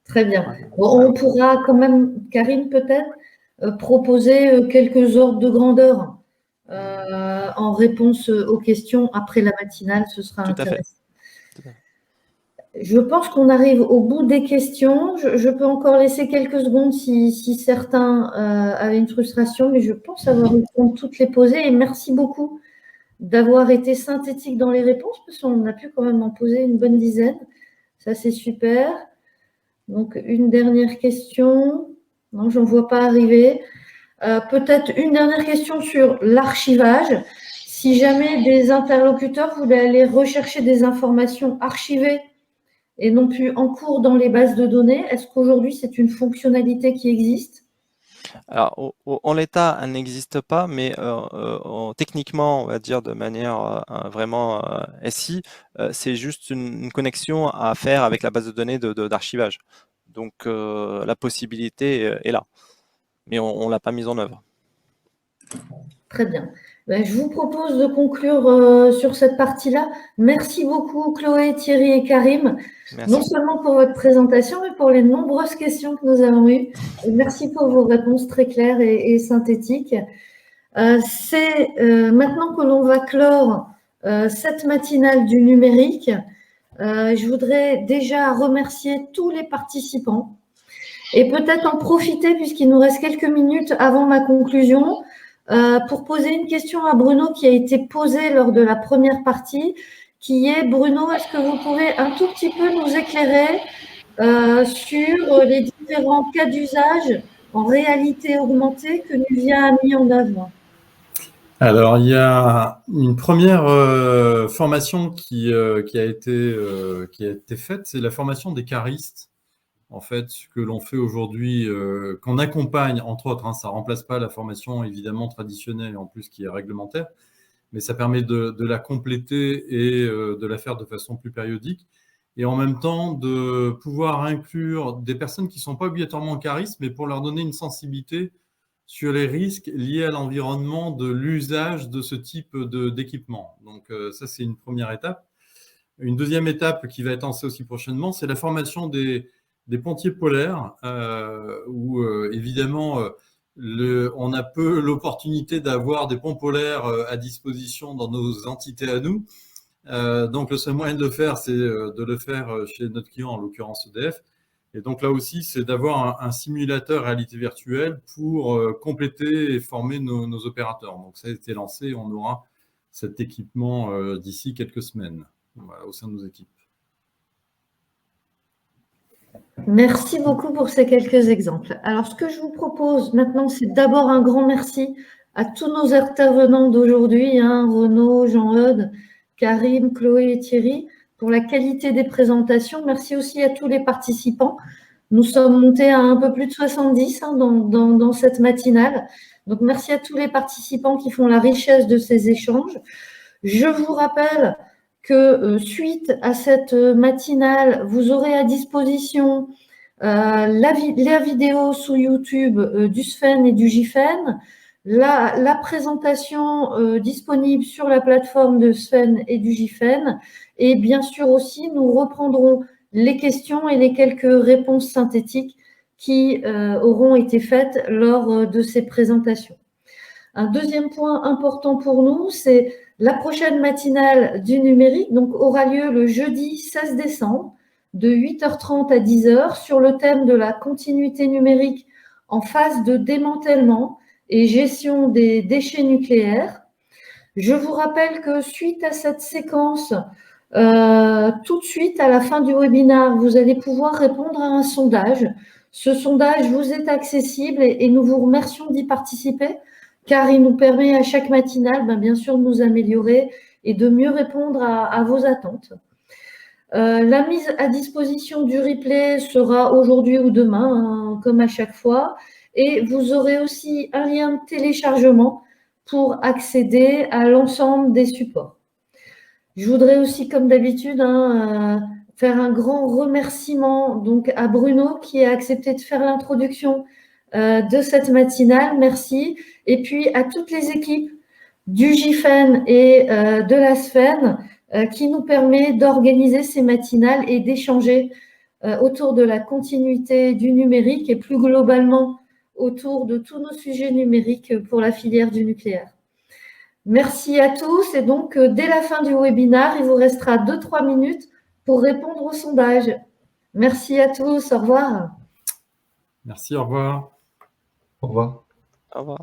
Très bien. Bon, on pourra quand même, Karine, peut-être, proposer quelques ordres de grandeur en réponse aux questions après la matinale. Ce sera Tout à fait. intéressant. Je pense qu'on arrive au bout des questions. Je peux encore laisser quelques secondes si certains avaient une frustration, mais je pense avoir eu le temps de toutes les poser. Et merci beaucoup d'avoir été synthétique dans les réponses, parce qu'on a pu quand même en poser une bonne dizaine. Ça, c'est super. Donc, une dernière question. Non, j'en vois pas arriver. Peut-être une dernière question sur l'archivage. Si jamais des interlocuteurs voulaient aller rechercher des informations archivées et non plus en cours dans les bases de données, est-ce qu'aujourd'hui, c'est une fonctionnalité qui existe? Alors, en l'état, elle n'existe pas, mais techniquement, on va dire de manière vraiment SI, c'est juste une connexion à faire avec la base de données d'archivage. Donc, la possibilité est là, mais on ne l'a pas mise en œuvre. Très bien. Ben, je vous propose de conclure sur cette partie-là. Merci beaucoup, Chloé, Thierry et Karim. Merci. Non seulement pour votre présentation, mais pour les nombreuses questions que nous avons eues. Et merci pour vos réponses très claires et synthétiques. C'est maintenant que l'on va clore cette matinale du numérique. Je voudrais déjà remercier tous les participants et peut-être en profiter, puisqu'il nous reste quelques minutes avant ma conclusion, pour poser une question à Bruno qui a été posée lors de la première partie, qui est, Bruno, est-ce que vous pouvez un tout petit peu nous éclairer sur les différents cas d'usage en réalité augmentée que Nuvia a mis en œuvre? Alors, il y a une première formation qui a été faite, c'est la formation des caristes. En fait, ce que l'on fait aujourd'hui, qu'on accompagne, entre autres, hein, ça ne remplace pas la formation évidemment traditionnelle, en plus qui est réglementaire, mais ça permet de la compléter et de la faire de façon plus périodique, et en même temps de pouvoir inclure des personnes qui ne sont pas obligatoirement caristes, mais pour leur donner une sensibilité sur les risques liés à l'environnement de l'usage de ce type d'équipement. Donc ça, c'est une première étape. Une deuxième étape qui va être lancée aussi prochainement, c'est la formation des pontiers polaires, où évidemment, on a peu l'opportunité d'avoir des ponts polaires à disposition dans nos entités à nous. Donc le seul moyen de le faire, c'est de le faire chez notre client, en l'occurrence EDF. Et donc là aussi, c'est d'avoir un simulateur réalité virtuelle pour compléter et former nos opérateurs. Donc ça a été lancé, on aura cet équipement d'ici quelques semaines, voilà, au sein de nos équipes. Merci beaucoup pour ces quelques exemples. Alors, ce que je vous propose maintenant, c'est d'abord un grand merci à tous nos intervenants d'aujourd'hui, hein, Renaud, Jean-Eudes, Karim, Chloé et Thierry, pour la qualité des présentations. Merci aussi à tous les participants. Nous sommes montés à un peu plus de 70 hein, dans cette matinale. Donc, merci à tous les participants qui font la richesse de ces échanges. Je vous rappelle que suite à cette matinale, vous aurez à disposition la vidéo sous YouTube du SFEN et du GIFEN, la présentation disponible sur la plateforme de SFEN et du GIFEN, et bien sûr aussi, nous reprendrons les questions et les quelques réponses synthétiques qui auront été faites lors de ces présentations. Un deuxième point important pour nous, c'est la prochaine matinale du numérique, donc aura lieu le jeudi 16 décembre de 8h30 à 10h sur le thème de la continuité numérique en phase de démantèlement et gestion des déchets nucléaires. Je vous rappelle que suite à cette séquence, tout de suite à la fin du webinaire, vous allez pouvoir répondre à un sondage. Ce sondage vous est accessible et nous vous remercions d'y participer car il nous permet à chaque matinale, bien sûr, de nous améliorer et de mieux répondre à vos attentes. La mise à disposition du replay sera aujourd'hui ou demain, comme à chaque fois. Et vous aurez aussi un lien de téléchargement pour accéder à l'ensemble des supports. Je voudrais aussi, comme d'habitude, faire un grand remerciement donc, à Bruno qui a accepté de faire l'introduction de cette matinale. Merci. Et puis à toutes les équipes du GIFEN et de l'ASFEN qui nous permet d'organiser ces matinales et d'échanger autour de la continuité du numérique et plus globalement autour de tous nos sujets numériques pour la filière du nucléaire. Merci à tous et donc dès la fin du webinaire, il vous restera 2-3 minutes pour répondre au sondage. Merci à tous, au revoir. Merci, au revoir. Au revoir. Au revoir.